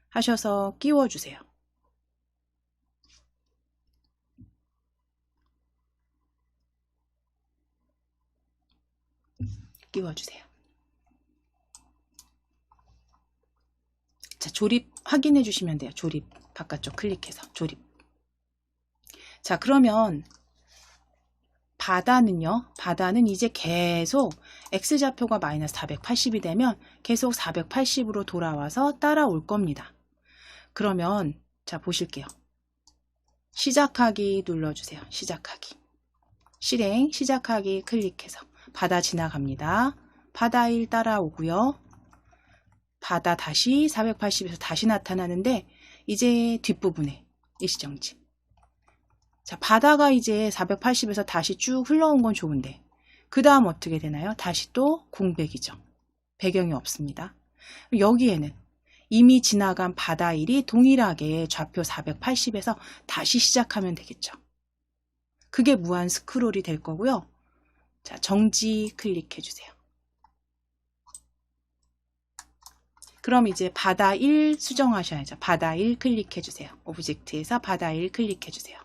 하셔서 끼워주세요. 끼워주세요. 자, 조립 확인해 주시면 돼요. 조립 바깥쪽 클릭해서 조립. 자, 그러면 바다는요. 바다는 이제 계속 X좌표가 마이너스 480이 되면 계속 480으로 돌아와서 따라올 겁니다. 그러면 자, 보실게요. 시작하기 눌러주세요. 시작하기. 실행 시작하기 클릭해서 바다 지나갑니다. 바다 1 따라오고요. 바다 다시 480에서 다시 나타나는데 이제 뒷부분에 일시정지. 자, 바다가 이제 480에서 다시 쭉 흘러온 건 좋은데 그 다음 어떻게 되나요? 다시 또 공백이죠. 배경이 없습니다. 여기에는 이미 지나간 바다 1이 동일하게 좌표 480에서 다시 시작하면 되겠죠. 그게 무한 스크롤이 될 거고요. 자, 정지 클릭해 주세요. 그럼 이제 바다 1 수정하셔야죠. 바다 1 클릭해 주세요. 오브젝트에서 바다 1 클릭해 주세요.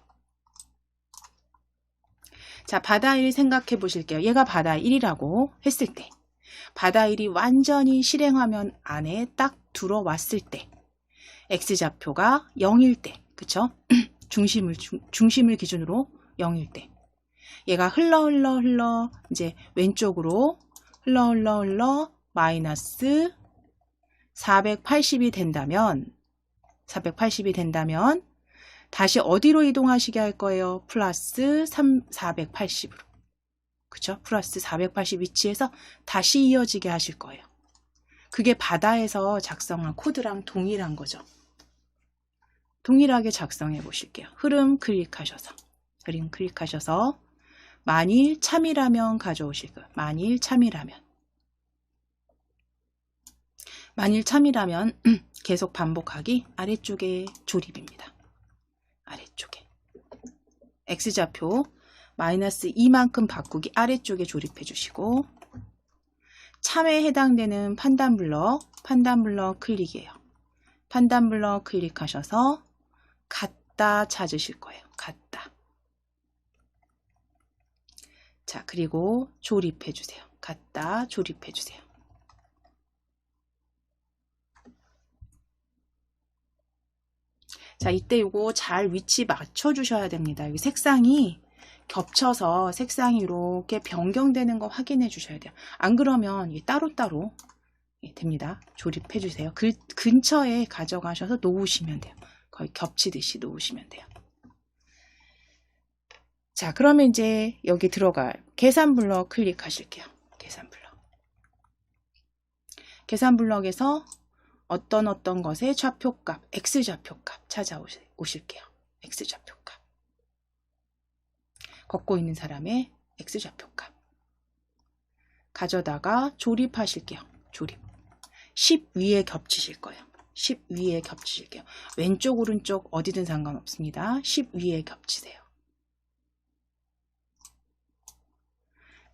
자, 바다 1 생각해 보실게요. 얘가 바다 1이라고 했을 때 바다 1이 완전히 실행화면 안에 딱 들어왔을 때 X좌표가 0일 때, 그쵸? 중심을 기준으로 0일 때 얘가 흘러 이제 왼쪽으로 흘러 마이너스 480이 된다면 다시 어디로 이동하시게 할 거예요? 플러스 480으로. 그쵸? 플러스 480 위치에서 다시 이어지게 하실 거예요. 그게 바다에서 작성한 코드랑 동일한 거죠. 동일하게 작성해 보실게요. 흐름 클릭하셔서 만일 참이라면 가져오실 거예요. 만일 참이라면 계속 반복하기 아래쪽에 조립입니다. 아래쪽에 X좌표 마이너스 2만큼 바꾸기 아래쪽에 조립해 주시고 참에 해당되는 판단 블럭 클릭이에요. 판단 블럭 클릭하셔서 같다 찾으실 거예요. 같다. 자, 그리고 조립해 주세요. 같다 조립해 주세요. 자, 이때 요거 잘 위치 맞춰 주셔야 됩니다. 여기 색상이 겹쳐서 색상이 이렇게 변경되는 거 확인해 주셔야 돼요. 안 그러면 따로따로 됩니다. 조립해 주세요. 근처에 가져가셔서 놓으시면 돼요. 거의 겹치듯이 놓으시면 돼요. 자, 그러면 이제 여기 들어갈 계산 블럭 클릭하실게요. 계산 블럭에서 어떤 것의 좌표값, X좌표값 찾아오실게요. X좌표값. 걷고 있는 사람의 X좌표값. 가져다가 조립하실게요. 조립. 10 위에 겹치실 거예요. 10 위에 겹치실게요. 왼쪽, 오른쪽 어디든 상관없습니다. 10 위에 겹치세요.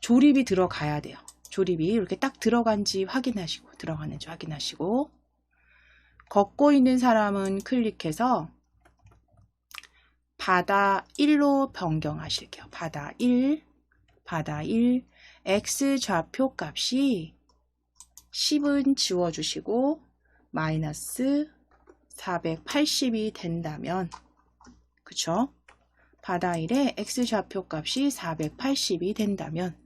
조립이 들어가야 돼요. 조립이 이렇게 딱 들어간지 확인하시고 걷고 있는 사람은 클릭해서 바다 1로 변경하실게요. 바다 1 X좌표 값이 10은 지워주시고 마이너스 480이 된다면 그쵸? 바다 1의 X좌표 값이 480이 된다면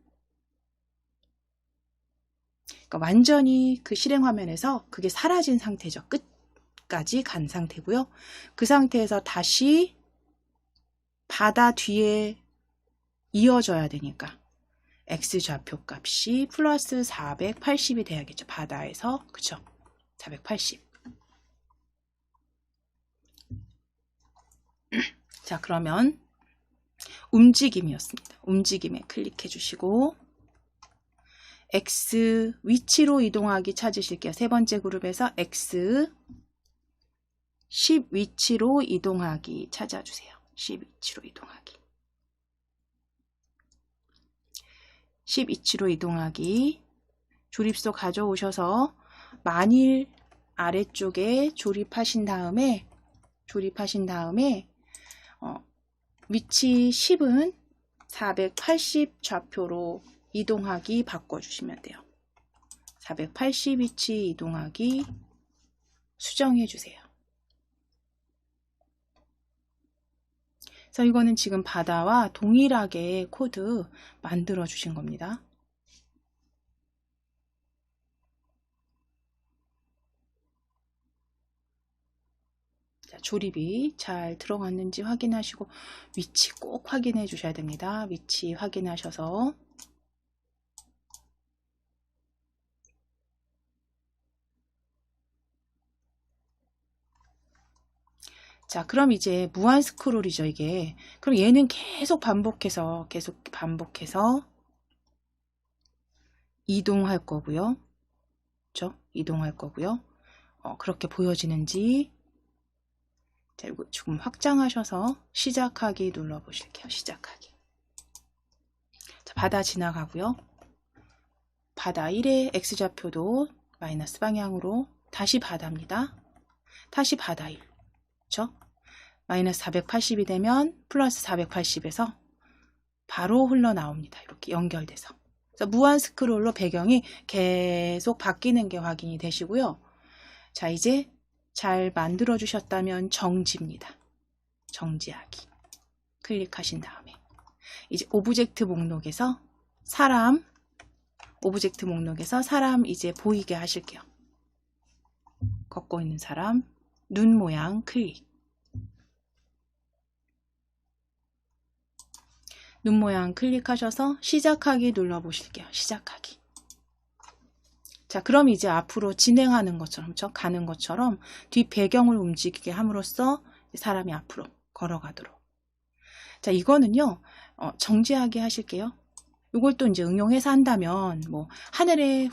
그러니까 완전히 그 실행 화면에서 그게 사라진 상태죠. 끝까지 간 상태고요. 그 상태에서 다시 바다 뒤에 이어져야 되니까 X좌표 값이 플러스 480이 돼야겠죠. 바다에서 그쵸? 480. 자, 그러면 움직임이었습니다. 움직임에 클릭해 주시고 X 위치로 이동하기 찾으실게요. 세 번째 그룹에서 X 10 위치로 이동하기 찾아주세요. 10 위치로 이동하기. 10 위치로 이동하기. 조립소 가져오셔서 만일 아래쪽에 조립하신 다음에 위치 10은 480 좌표로 이동하기 바꿔주시면 돼요. 480 위치 이동하기 수정해 주세요. 그래서 이거는 지금 바다와 동일하게 코드 만들어 주신 겁니다. 자, 조립이 잘 들어갔는지 확인하시고 위치 꼭 확인해 주셔야 됩니다. 위치 확인하셔서 자, 그럼 이제 무한 스크롤이죠, 이게. 그럼 얘는 계속 반복해서 이동할 거고요. 그렇죠? 이동할 거고요. 그렇게 보여지는지 자, 이거 조금 확장하셔서 시작하기 눌러 보실게요. 시작하기. 자, 바다 지나가고요. 바다 1의 X좌표도 마이너스 방향으로 다시 바다입니다. 다시 바다 1. 그렇죠? 마이너스 480이 되면 플러스 480에서 바로 흘러나옵니다. 이렇게 연결돼서. 그래서 무한 스크롤로 배경이 계속 바뀌는 게 확인이 되시고요. 자, 이제 잘 만들어 주셨다면 정지입니다. 정지하기. 클릭하신 다음에 이제 오브젝트 목록에서 사람 이제 보이게 하실게요. 걷고 있는 사람 눈 모양 클릭. 눈 모양 클릭하셔서 시작하기 눌러 보실게요. 시작하기. 자, 그럼 이제 앞으로 진행하는 것처럼, 가는 것처럼 뒷 배경을 움직이게 함으로써 사람이 앞으로 걸어가도록. 자, 이거는요, 정지하게 하실게요. 이걸 또 이제 응용해서 한다면, 뭐, 하늘에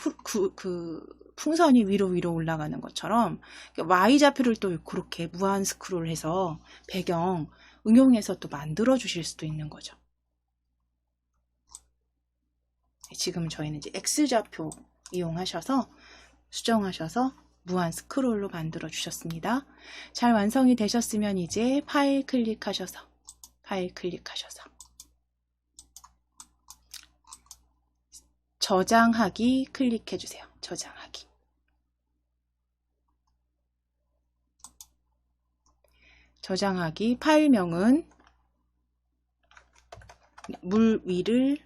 풍선이 위로 올라가는 것처럼, Y좌표를 또 그렇게 무한 스크롤 해서 배경 응용해서 또 만들어 주실 수도 있는 거죠. 지금 저희는 이제 X좌표 이용하셔서 수정하셔서 무한 스크롤로 만들어 주셨습니다. 잘 완성이 되셨으면 이제 파일 클릭하셔서 저장하기 클릭해 주세요. 저장하기 파일명은 물 위를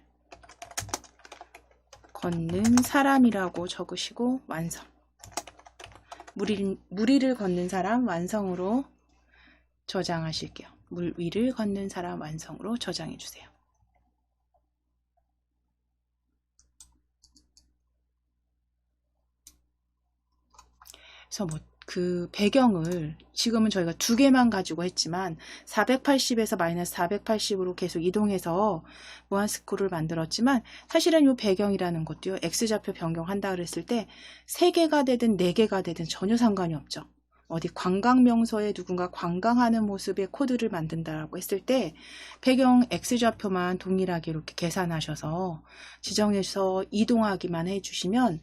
걷는 사람이라고 적으시고 완성. 물 위를 걷는 사람 완성으로 저장하실게요. 물 위를 걷는 사람 완성으로 저장해 주세요. 그래서 뭐 그 배경을 지금은 저희가 2개만 가지고 했지만 480에서 마이너스 480으로 계속 이동해서 무한 스크롤을 만들었지만 사실은 이 배경이라는 것도요. X좌표 변경한다 그랬을 때 3개가 되든 4개가 되든 전혀 상관이 없죠. 어디 관광 명소에 누군가 관광하는 모습의 코드를 만든다라고 했을 때 배경 X좌표만 동일하게 이렇게 계산하셔서 지정해서 이동하기만 해주시면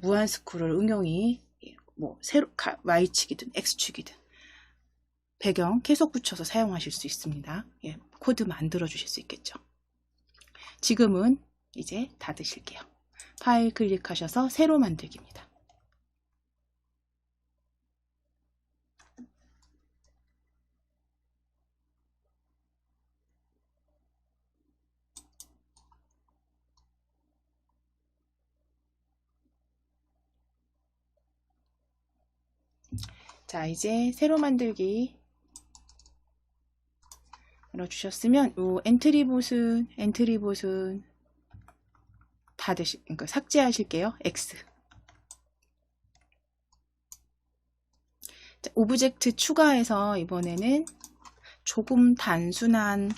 무한 스크롤 응용이 뭐 Y축이든 X축이든 배경 계속 붙여서 사용하실 수 있습니다. 예, 코드 만들어 주실 수 있겠죠. 지금은 이제 닫으실게요. 파일 클릭하셔서 새로 만들기입니다. 자, 이제 새로 만들기 눌러주셨으면 요 엔트리 봇은 그러니까 삭제하실게요. X. 자, 오브젝트 추가해서 이번에는 조금 단순한,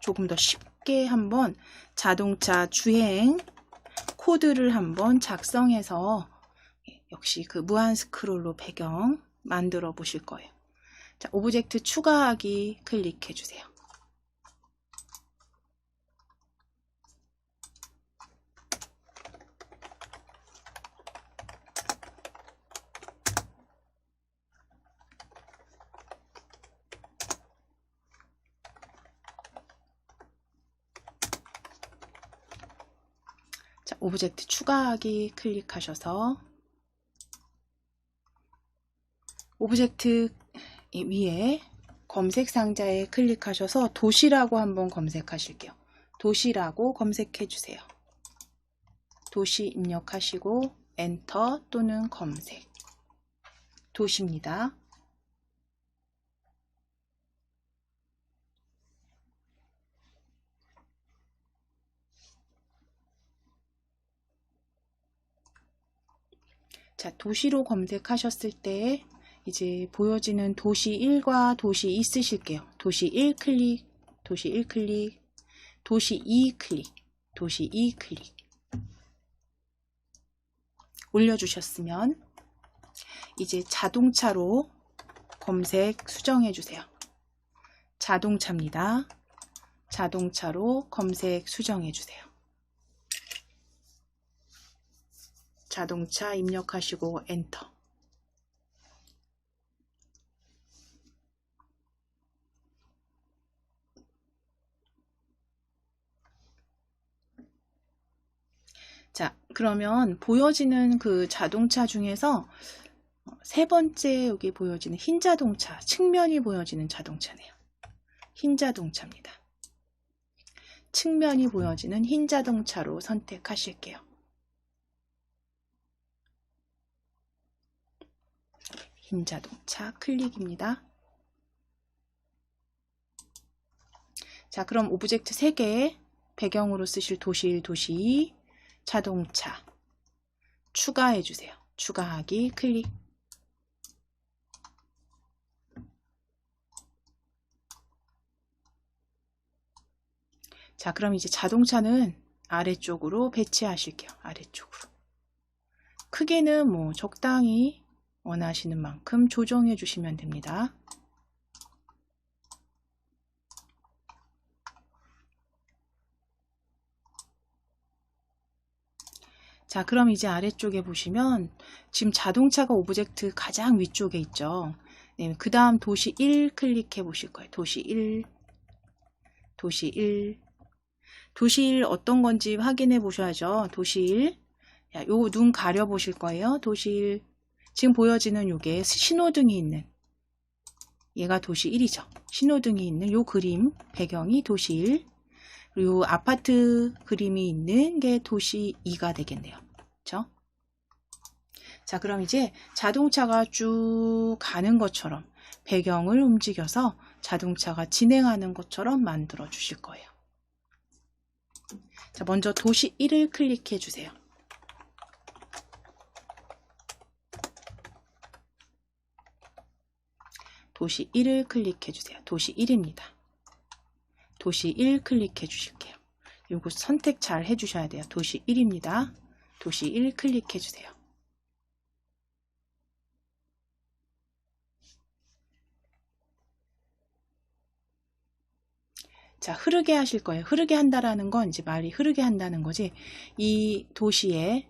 조금 더 쉽게 한번 자동차 주행 코드를 한번 작성해서 역시 그 무한 스크롤로 배경 만들어 보실 거예요. 자, 오브젝트 추가하기 클릭해 주세요. 자, 오브젝트 추가하기 클릭하셔서 오브젝트 위에 검색 상자에 클릭하셔서 도시라고 한번 검색하실게요. 도시라고 검색해 주세요. 도시 입력하시고 엔터 또는 검색. 도시입니다. 자, 도시로 검색하셨을 때 이제 보여지는 도시 1과 도시 2 쓰실게요. 도시 1 클릭, 도시 1 클릭, 도시 2 클릭, 도시 2 클릭. 올려주셨으면 이제 자동차로 검색 수정해 주세요. 자동차입니다. 자동차로 검색 수정해 주세요. 자동차 입력하시고 엔터. 자, 그러면 보여지는 그 자동차 중에서 세 번째 여기 보여지는 흰 자동차, 측면이 보여지는 자동차네요. 흰 자동차입니다. 측면이 보여지는 흰 자동차로 선택하실게요. 흰 자동차 클릭입니다. 자, 그럼 오브젝트 3개 배경으로 쓰실 도시 1, 도시 2, 자동차 추가해 주세요. 추가하기 클릭. 자, 그럼 이제 자동차는 아래쪽으로 배치하실게요. 아래쪽으로. 크기는 뭐 적당히 원하시는 만큼 조정해 주시면 됩니다. 자, 그럼 이제 아래쪽에 보시면 지금 자동차가 오브젝트 가장 위쪽에 있죠. 네, 그 다음 도시 1 클릭해 보실 거예요. 도시 1, 도시 1, 도시 1 어떤 건지 확인해 보셔야죠. 도시 1, 요 눈 가려 보실 거예요. 도시 1, 지금 보여지는 요게 신호등이 있는, 얘가 도시 1이죠. 신호등이 있는 요 그림 배경이 도시 1, 그리고 아파트 그림이 있는 게 도시 2가 되겠네요. 그렇죠? 자, 그럼 이제 자동차가 쭉 가는 것처럼 배경을 움직여서 자동차가 진행하는 것처럼 만들어 주실 거예요. 자, 먼저 도시 1을 클릭해 주세요. 도시 1을 클릭해 주세요. 도시 1입니다. 도시 1 클릭해 주실게요. 요거 선택 잘 해주셔야 돼요. 도시 1입니다. 도시 1 클릭해 주세요. 자, 흐르게 하실 거예요. 흐르게 한다라는 건 이제 말이 흐르게 한다는 거지. 이 도시에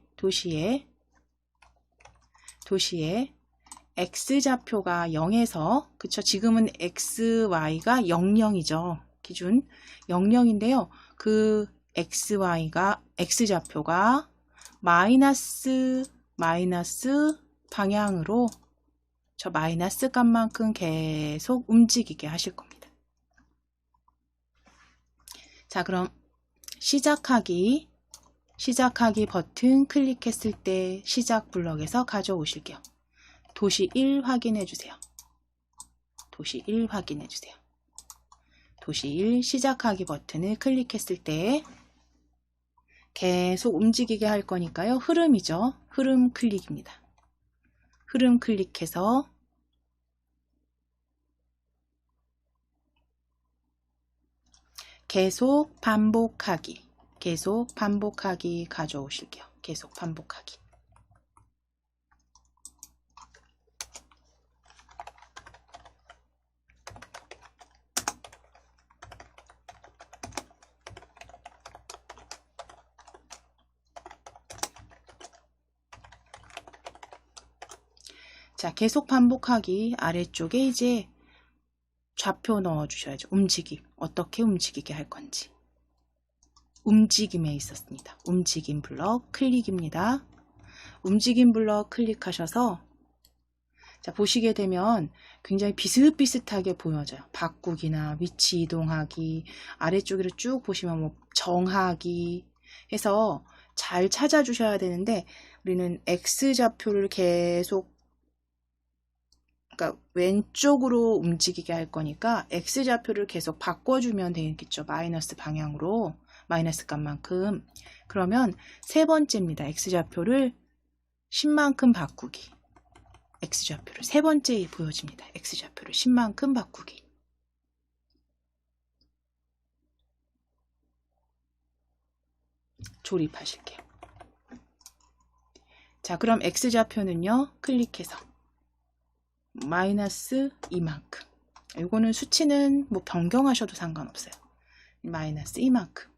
X좌표가 0에서, 그쵸? 지금은 XY가 00이죠. 기준 00인데요. 그 X좌표가 마이너스 방향으로 저 마이너스 값만큼 계속 움직이게 하실 겁니다. 자, 그럼 시작하기 버튼 클릭했을 때 시작 블럭에서 가져오실게요. 도시 1 확인해 주세요. 도시 1 확인해 주세요. 도시 1 시작하기 버튼을 클릭했을 때 계속 움직이게 할 거니까요. 흐름이죠. 흐름 클릭입니다. 흐름 클릭해서 계속 반복하기 가져오실게요. 계속 반복하기. 자, 계속 반복하기 아래쪽에 이제 좌표 넣어 주셔야죠. 움직임. 어떻게 움직이게 할 건지. 움직임에 있었습니다. 움직임 블럭 클릭입니다. 움직임 블럭 클릭하셔서 자, 보시게 되면 굉장히 비슷비슷하게 보여져요. 바꾸기나 위치 이동하기, 아래쪽으로 쭉 보시면 뭐 정하기 해서 잘 찾아주셔야 되는데 우리는 X좌표를 계속 그러니까 왼쪽으로 움직이게 할 거니까 X좌표를 계속 바꿔주면 되겠죠. 마이너스 방향으로, 마이너스 값만큼. 그러면 세 번째입니다. X좌표를 10만큼 바꾸기. X좌표를 세 번째 보여집니다. X좌표를 10만큼 바꾸기. 조립하실게요. 자, 그럼 X좌표는요. 클릭해서 마이너스 이만큼. 이거는 수치는 뭐 변경하셔도 상관없어요. 마이너스 이만큼.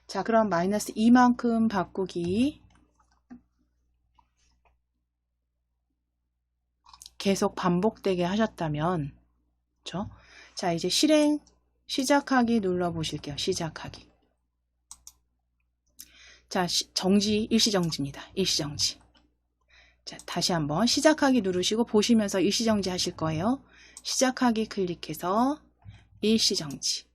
자, 그럼 마이너스 이만큼 바꾸기. 계속 반복되게 하셨다면, 그렇죠? 자, 이제 실행, 시작하기 눌러보실게요. 시작하기. 자, 정지, 일시정지입니다. 일시정지. 자, 다시 한번 시작하기 누르시고 보시면서 일시정지 하실 거예요. 시작하기 클릭해서 일시정지.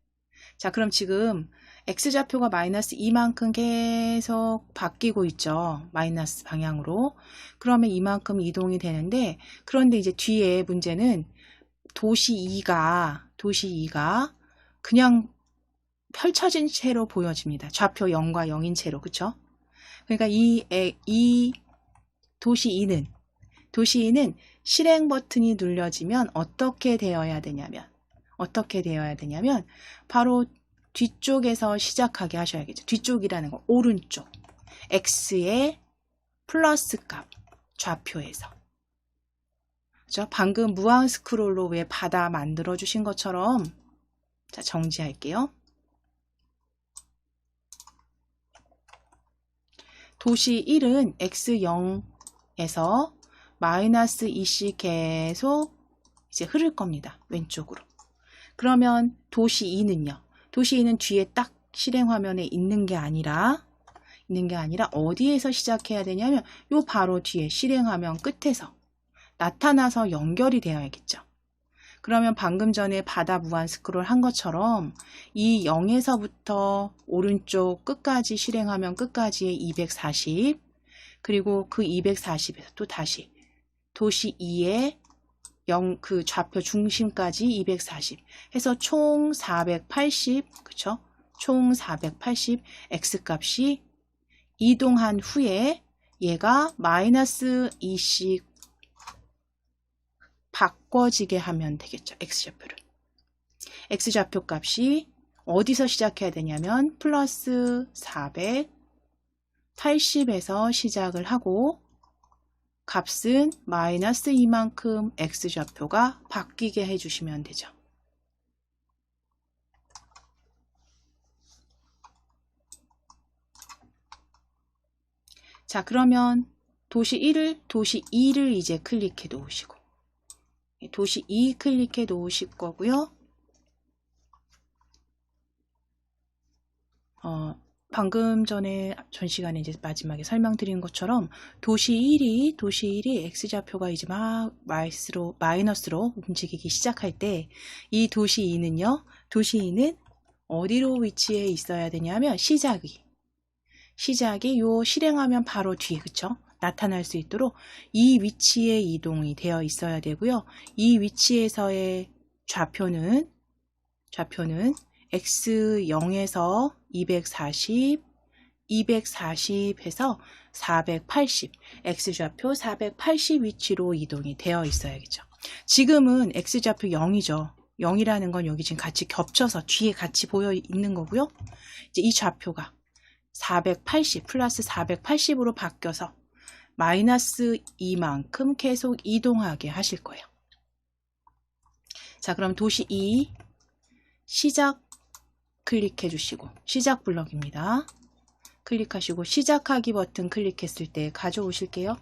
자, 그럼 지금 X좌표가 마이너스 2만큼 계속 바뀌고 있죠. 마이너스 방향으로. 그러면 이만큼 이동이 되는데, 그런데 이제 뒤에 문제는 도시 2가 그냥 펼쳐진 채로 보여집니다. 좌표 0과 0인 채로. 그쵸? 그러니까 이 도시 2는 실행 버튼이 눌려지면 어떻게 되어야 되냐면 바로 뒤쪽에서 시작하게 하셔야겠죠. 뒤쪽이라는 거 오른쪽 X의 플러스 값 좌표에서. 그죠? 방금 무한 스크롤로 왜 바다 만들어 주신 것처럼. 자, 정지할게요. 도시 1은 X0에서 마이너스 2씩 계속 이제 흐를 겁니다. 왼쪽으로. 그러면 도시 2는요. 도시 2는 뒤에 딱 실행 화면에 있는 게 아니라 어디에서 시작해야 되냐면 요 바로 뒤에 실행 화면 끝에서 나타나서 연결이 되어야겠죠. 그러면 방금 전에 바다 무한 스크롤 한 것처럼 이 0에서부터 오른쪽 끝까지 실행하면 끝까지의 240 그리고 그 240에서 또 다시 도시 2의 그 좌표 중심까지 240 해서 총 480 그쵸? 총 480 X값이 이동한 후에 얘가 마이너스 2씩 바꿔지게 하면 되겠죠. X좌표를. X좌표 값이 어디서 시작해야 되냐면 플러스 480에서 시작을 하고 값은 마이너스 이만큼 X좌표가 바뀌게 해주시면 되죠. 자, 그러면 도시 2를 이제 클릭해 놓으시고 도시 2 클릭해 놓으실 거고요. 방금 전에 전 시간에 이제 마지막에 설명드린 것처럼 도시 1이 X좌표가 이제 막 마이너스로 움직이기 시작할 때 이 도시 2는 어디로 위치해 있어야 되냐면 시작이 요 실행하면 바로 뒤에 그쵸? 나타날 수 있도록 이 위치에 이동이 되어 있어야 되고요. 이 위치에서의 좌표는 X0에서 240 240 해서 480, X좌표 480 위치로 이동이 되어 있어야겠죠. 지금은 X좌표 0이죠. 0이라는 건 여기 지금 같이 겹쳐서 뒤에 같이 보여 있는 거고요. 이제 이 좌표가 480 플러스 480으로 바뀌어서 마이너스 2만큼 계속 이동하게 하실 거예요. 자, 그럼 도시 2 시작 클릭해 주시고, 시작 블럭입니다. 클릭하시고 시작하기 버튼 클릭했을 때 가져오실게요.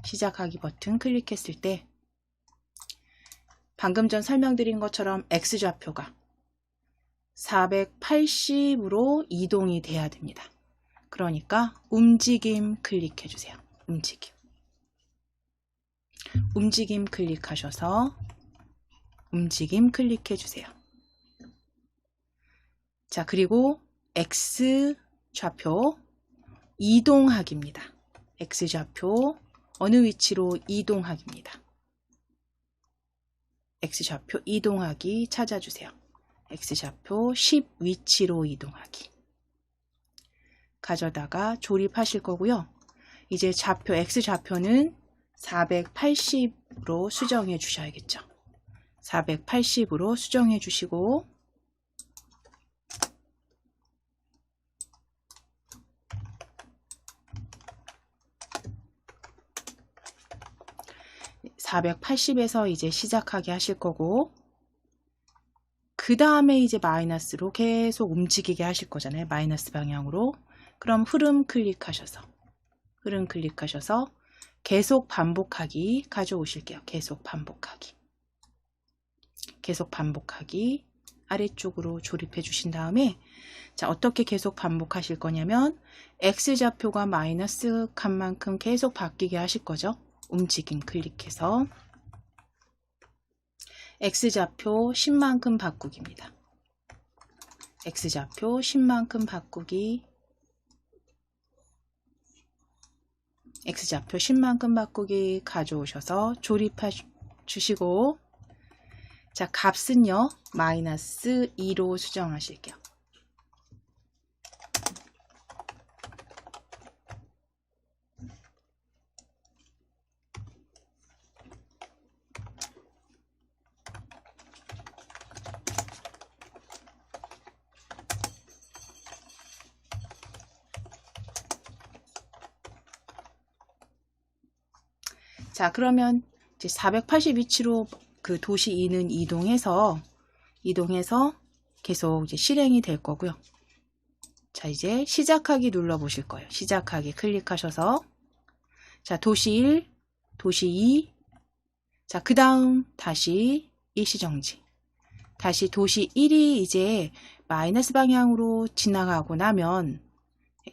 시작하기 버튼 클릭했을 때 방금 전 설명드린 것처럼 X좌표가 480으로 이동이 돼야 됩니다. 그러니까 움직임 클릭해 주세요. 움직임 클릭하셔서 움직임 클릭해 주세요. 자, 그리고 X좌표 이동하기입니다. X좌표 어느 위치로 이동하기입니다. X좌표 이동하기 찾아주세요. X좌표 10 위치로 이동하기. 가져다가 조립하실 거고요. 이제 좌표 X좌표는 480으로 수정해 주셔야겠죠. 480으로 수정해 주시고, (480에서) 이제 시작하게 하실 거고, 그 다음에 이제 마이너스로 계속 움직이게 하실 거잖아요. 마이너스 방향으로. 그럼 흐름 클릭하셔서 계속 반복하기 가져오실게요. 계속 반복하기 아래쪽으로 조립해 주신 다음에, 자, 어떻게 계속 반복하실 거냐면 X좌표가 마이너스 칸만큼 계속 바뀌게 하실 거죠. 움직임 클릭해서 X좌표 10만큼 바꾸기입니다. X좌표 10만큼 바꾸기, X좌표 10만큼 바꾸기 가져오셔서 조립해 주시고, 자, 값은요 마이너스 2로 수정하실게요. 자, 그러면 이제 480 위치로 그 도시 2는 이동해서 계속 이제 실행이 될 거고요. 자, 이제 시작하기 눌러 보실 거예요. 시작하기 클릭하셔서, 자, 도시 1, 도시 2, 자, 그 다음 다시 일시정지. 다시 도시 1이 이제 마이너스 방향으로 지나가고 나면,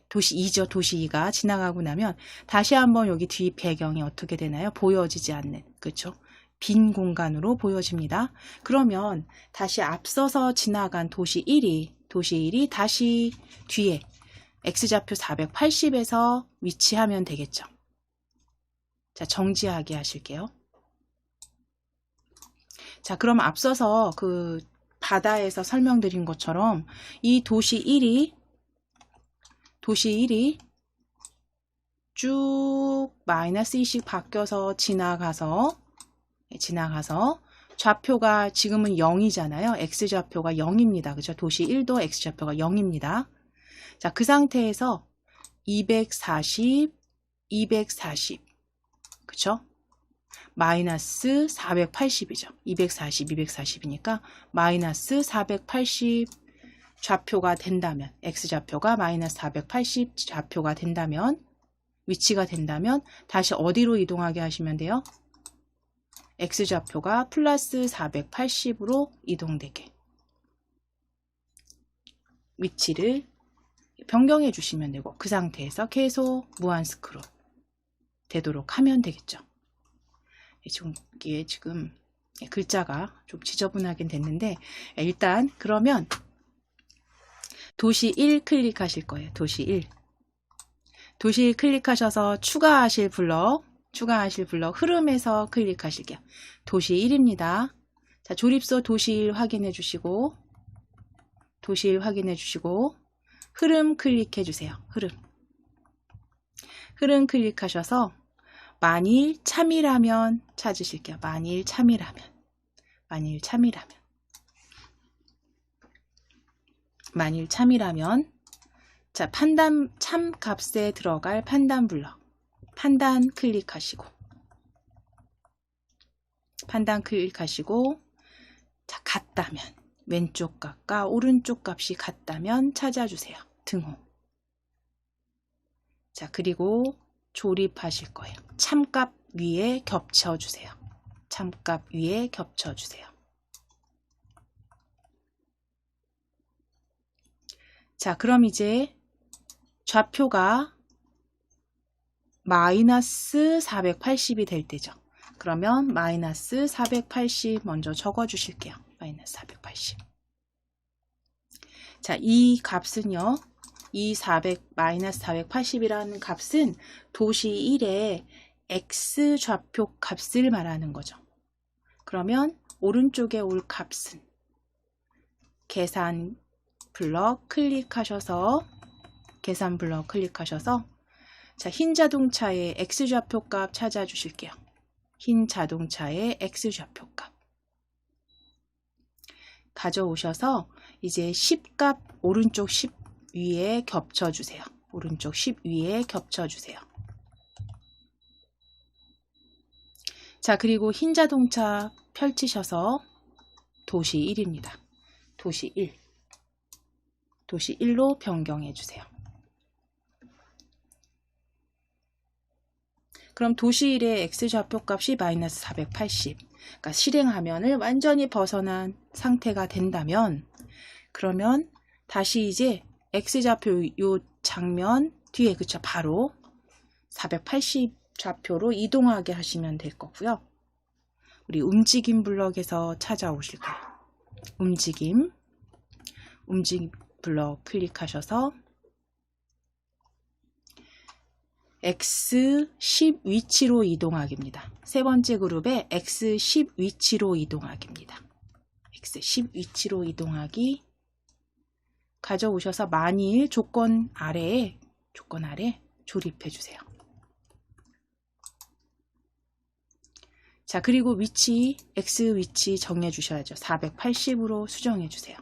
도시 2죠. 도시 2가 지나가고 나면 다시 한번 여기 뒤 배경이 어떻게 되나요? 보여지지 않는, 그렇죠? 빈 공간으로 보여집니다. 그러면 다시 앞서서 지나간 도시 1이 다시 뒤에 X좌표 480에서 위치하면 되겠죠. 자, 정지하게 하실게요. 자, 그럼 앞서서 그 바다에서 설명드린 것처럼 이 도시 1이 쭉 마이너스 2씩 바뀌어서 지나가서 좌표가 지금은 0이잖아요. X좌표가 0입니다. 그죠? 도시 1도 X좌표가 0입니다. 자, 그 상태에서 240, 그쵸? 마이너스 480이죠. 240이니까 마이너스 480 좌표가 된다면, X좌표가 마이너스 480 좌표가 된다면, 위치가 된다면 다시 어디로 이동하게 하시면 돼요? X좌표가 플러스 480으로 이동되게 위치를 변경해 주시면 되고, 그 상태에서 계속 무한 스크롤 되도록 하면 되겠죠. 이게 지금 글자가 좀 지저분하긴 됐는데, 일단 그러면 도시 1 클릭하실 거예요. 도시 1 클릭하셔서 추가하실 블럭 흐름에서 클릭하실게요. 도시 1입니다. 자, 조립소 도시 1 확인해 주시고, 흐름 클릭해 주세요. 흐름 클릭하셔서 만일 참이라면 찾으실게요. 만일 참이라면. 자, 참 값에 들어갈 판단 블럭. 판단 클릭하시고 자, 같다면 왼쪽 값과 오른쪽 값이 같다면 찾아주세요. 등호. 자, 그리고 조립하실 거예요. 참값 위에 겹쳐주세요. 자, 그럼 이제 좌표가 마이너스 480이 될 때죠. 그러면 마이너스 480 먼저 적어 주실게요. 마이너스 480. 자, 이 값은요. 이 마이너스 480이라는 값은 도시 1의 x 좌표 값을 말하는 거죠. 그러면 오른쪽에 올 값은 계산 블럭 클릭하셔서 자, 흰 자동차의 x 좌표 값 찾아주실게요. 흰 자동차의 x 좌표 값 가져오셔서 이제 10값 오른쪽 10 위에 겹쳐주세요. 자, 그리고 흰 자동차 펼치셔서 도시 1입니다. 도시 1로 변경해 주세요. 그럼 도시 1의 x좌표 값이 마이너스 480. 그러니까 실행화면을 완전히 벗어난 상태가 된다면, 그러면 다시 이제 x좌표 요 장면 뒤에, 그쵸, 바로 480 좌표로 이동하게 하시면 될 거고요. 우리 움직임 블럭에서 찾아오실 거예요. 움직임 블럭 클릭하셔서 X10 위치로 이동하기입니다. 세 번째 그룹에 X10 위치로 이동하기입니다. X10 위치로 이동하기 가져오셔서 만일 조건 아래 조립해 주세요. 자, 그리고 위치, X 위치 정해 주셔야죠. 480으로 수정해 주세요.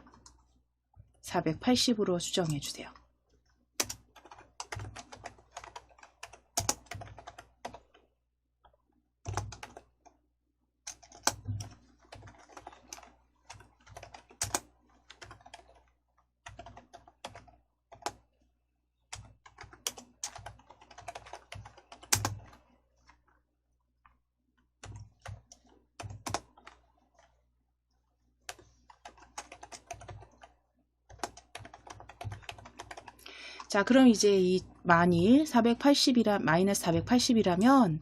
자, 그럼 이제 이 만일 마이너스 480이라면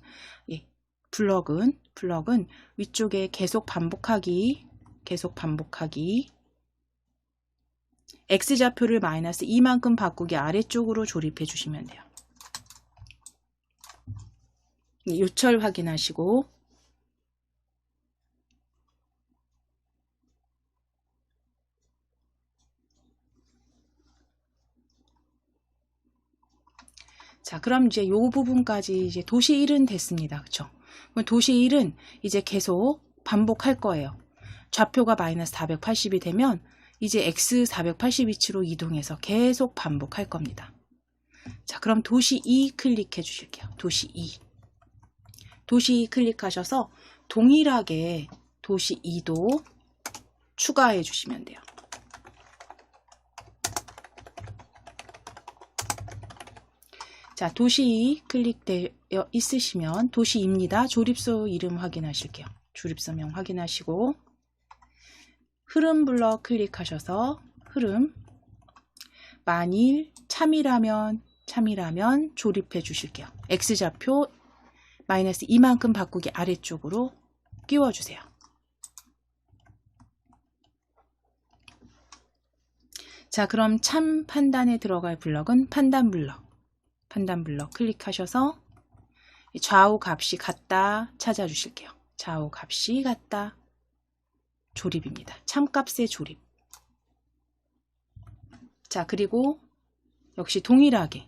블럭은 위쪽에 계속 반복하기 x좌표를 마이너스 2만큼 바꾸기 아래쪽으로 조립해 주시면 돼요. 요철 확인하시고 자, 그럼 이제 요 부분까지 이제 도시 1은 됐습니다. 그쵸? 그럼 도시 1은 이제 계속 반복할 거예요. 좌표가 마이너스 480이 되면 이제 x 480 위치로 이동해서 계속 반복할 겁니다. 자, 그럼 도시 2 클릭해 주실게요. 도시 2 클릭하셔서 동일하게 도시 2도 추가해 주시면 돼요. 자, 도시 클릭되어 있으시면 도시입니다. 조립소 이름 확인하실게요. 조립소명 확인하시고 흐름 블럭 클릭하셔서 흐름 만일 참이라면 조립해 주실게요. x좌표 마이너스 2만큼 바꾸기 아래쪽으로 끼워주세요. 자, 그럼 참 판단에 들어갈 블럭은 판단 블럭 클릭하셔서 좌우 값이 같다 찾아주실게요. 좌우 값이 같다 조립입니다. 참값의 조립. 자, 그리고 역시 동일하게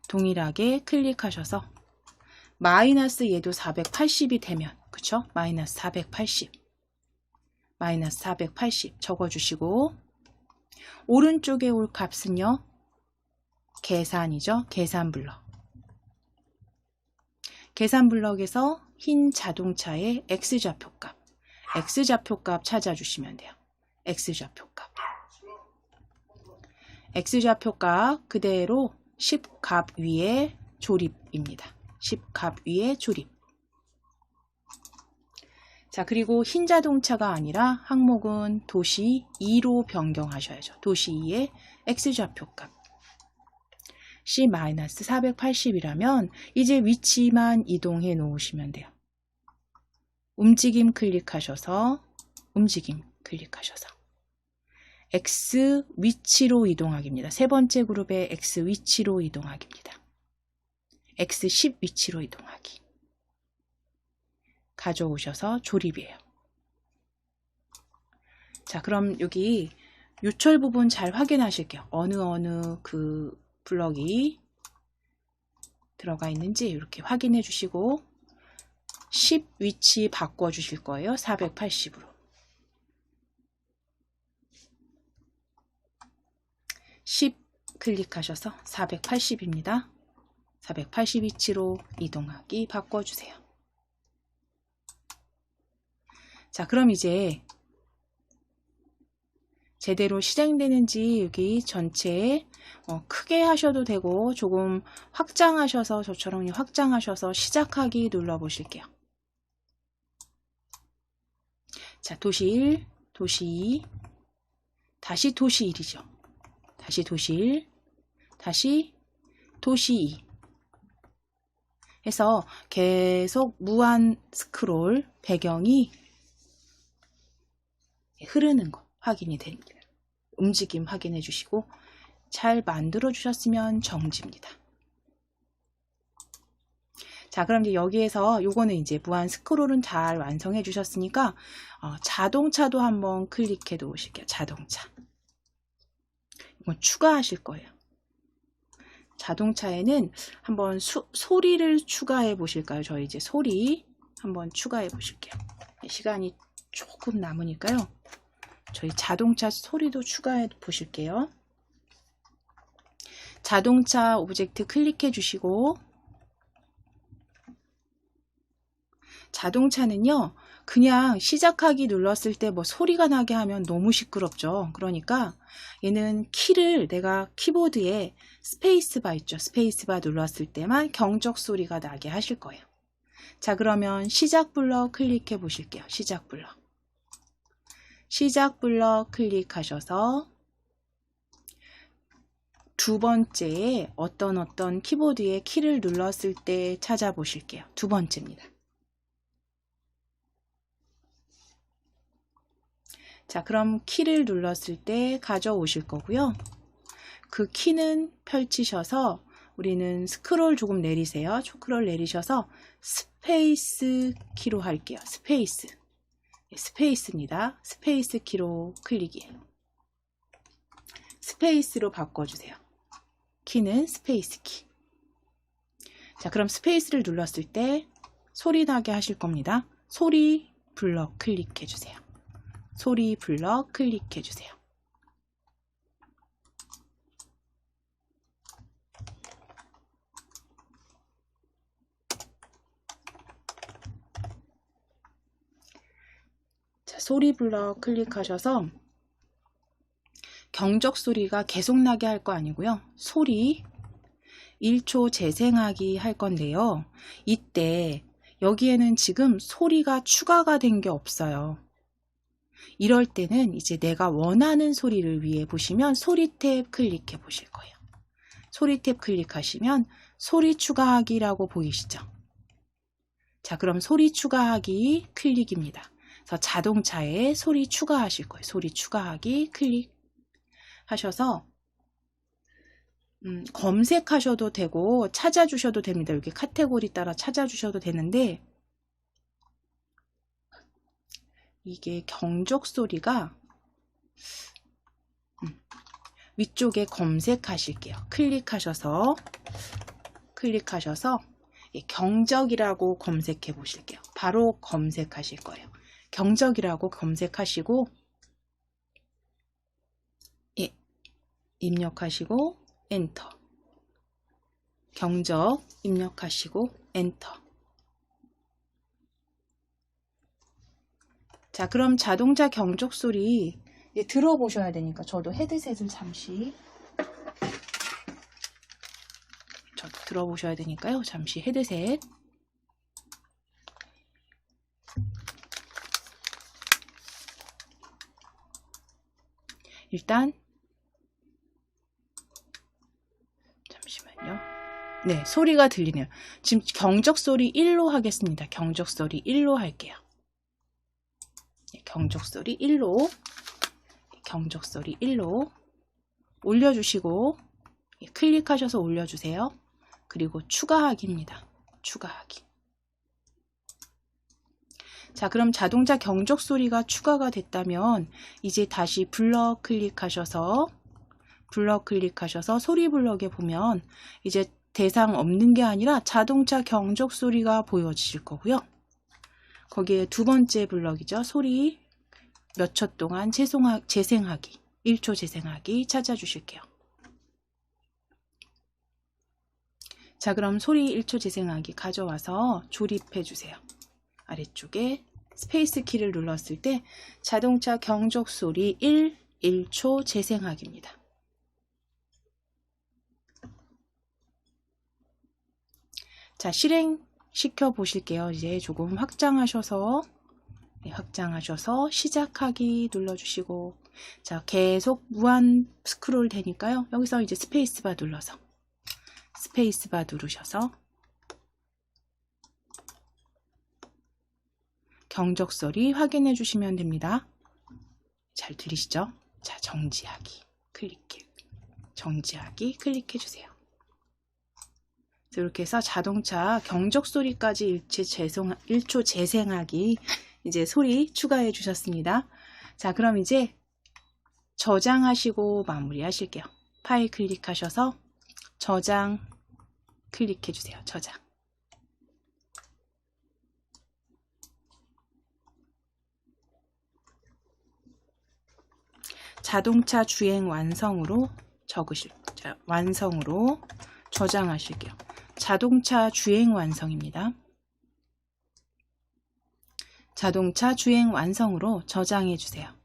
동일하게 클릭하셔서 마이너스 얘도 480이 되면, 그쵸? 마이너스 480 적어주시고, 오른쪽에 올 값은요, 계산이죠. 계산 블럭. 계산 블럭에서 흰 자동차의 X좌표값, X좌표값 찾아주시면 돼요. X좌표값. X좌표값 그대로 10값 위에 조립입니다. 10값 위에 조립. 자, 그리고 흰 자동차가 아니라 항목은 도시 2로 변경하셔야죠. 도시 2의 X좌표값. C-480이라면 이제 위치만 이동해 놓으시면 돼요. 움직임 클릭하셔서 X 위치로 이동하기입니다. 세 번째 그룹의 X 위치로 이동하기입니다. X10 위치로 이동하기. 가져오셔서 조립이에요. 자, 그럼 여기 요철 부분 잘 확인하실게요. 어느 그 블럭이 들어가 있는지 이렇게 확인해 주시고 10 위치 바꿔 주실 거예요. 480으로. 10 클릭하셔서 480입니다. 480 위치로 이동하기 바꿔주세요. 자, 그럼 이제 제대로 실행되는지 여기 전체에 크게 하셔도 되고 조금 확장하셔서 저처럼 확장하셔서 시작하기 눌러 보실게요. 자, 도시 1, 도시 2, 다시 도시 1이죠. 다시 도시 1, 다시 도시 2 해서 계속 무한 스크롤 배경이 흐르는 거 확인이 됩니다. 움직임 확인해 주시고 잘 만들어 주셨으면 정지입니다. 자, 그럼 이제 여기에서 요거는 이제 무한 스크롤은 잘 완성해 주셨으니까 자동차도 한번 클릭해 놓으실게요. 자동차. 이건 추가하실 거예요. 자동차에는 한번 소리를 추가해 보실까요? 저희 이제 소리 한번 추가해 보실게요. 시간이 조금 남으니까요. 저희 자동차 소리도 추가해 보실게요. 자동차 오브젝트 클릭해 주시고 자동차는요, 그냥 시작하기 눌렀을 때 뭐 소리가 나게 하면 너무 시끄럽죠. 그러니까 얘는 키를 내가 키보드에 스페이스바 있죠. 스페이스바 눌렀을 때만 경적 소리가 나게 하실 거예요. 자, 그러면 시작 블럭 클릭해 보실게요. 시작 블럭. 시작 블럭 클릭하셔서 두 번째에 어떤 키보드에 키를 눌렀을 때 찾아보실게요. 두 번째입니다. 자, 그럼 키를 눌렀을 때 가져오실 거고요. 그 키는 펼치셔서 우리는 스크롤 조금 내리세요. 스크롤 내리셔서 스페이스 키로 할게요. 스페이스입니다. 스페이스 키로 클릭이에요. 스페이스로 바꿔주세요. 키는 스페이스 키. 자, 그럼 스페이스를 눌렀을 때 소리 나게 하실 겁니다. 소리 블럭 클릭해 주세요. 소리 블럭 클릭해 주세요. 자, 소리 블럭 클릭하셔서 경적 소리가 계속 나게 할 거 아니고요. 소리 1초 재생하기 할 건데요. 이때 여기에는 지금 소리가 추가가 된 게 없어요. 이럴 때는 이제 내가 원하는 소리를 위해 보시면 소리 탭 클릭해 보실 거예요. 소리 탭 클릭하시면 소리 추가하기라고 보이시죠? 자, 그럼 소리 추가하기 클릭입니다. 그래서 자동차에 소리 추가하실 거예요. 소리 추가하기 클릭하셔서 검색하셔도 되고 찾아주셔도 됩니다. 여기 카테고리 따라 찾아주셔도 되는데 이게 경적 소리가 위쪽에 검색하실게요. 클릭하셔서 클릭하셔서 경적이라고 검색해 보실게요. 바로 검색하실 거예요. 경적이라고 검색하시고 입력하시고 엔터. 경적 입력하시고 엔터. 자, 그럼 자동차 경적 소리 들어보셔야 되니까 저도 헤드셋을 잠시 들어보셔야 되니까요. 잠시 헤드셋. 일단 잠시만요. 네, 소리가 들리네요. 지금 경적 소리 1로 하겠습니다. 경적 소리 1로 할게요. 네, 경적 소리 1로. 경적 소리 1로 올려주시고 클릭하셔서 올려주세요. 그리고 추가하기입니다. 추가하기. 자, 그럼 자동차 경적 소리가 추가가 됐다면 이제 다시 블럭 클릭하셔서 소리 블럭에 보면 이제 대상 없는 게 아니라 자동차 경적 소리가 보여지실 거고요. 거기에 두 번째 블럭이죠. 소리 몇 초 동안 재생하기, 1초 재생하기 찾아주실게요. 자, 그럼 소리 1초 재생하기 가져와서 조립해 주세요. 아래쪽에 스페이스 키를 눌렀을 때 자동차 경적 소리 1초 재생하기입니다. 자, 실행시켜 보실게요. 이제 조금 확장하셔서 시작하기 눌러주시고, 자, 계속 무한 스크롤 되니까요. 여기서 이제 스페이스바 눌러서 스페이스바 누르셔서 경적 소리 확인해 주시면 됩니다. 잘 들리시죠? 자, 정지하기 클릭해 주세요. 이렇게 해서 자동차 경적 소리까지 1초 재생하기 이제 소리 추가해 주셨습니다. 자, 그럼 이제 저장하시고 마무리 하실게요. 파일 클릭하셔서 저장 클릭해 주세요. 저장. 자동차 주행 완성으로 완성으로 저장하실게요. 자동차 주행 완성입니다. 자동차 주행 완성으로 저장해 주세요.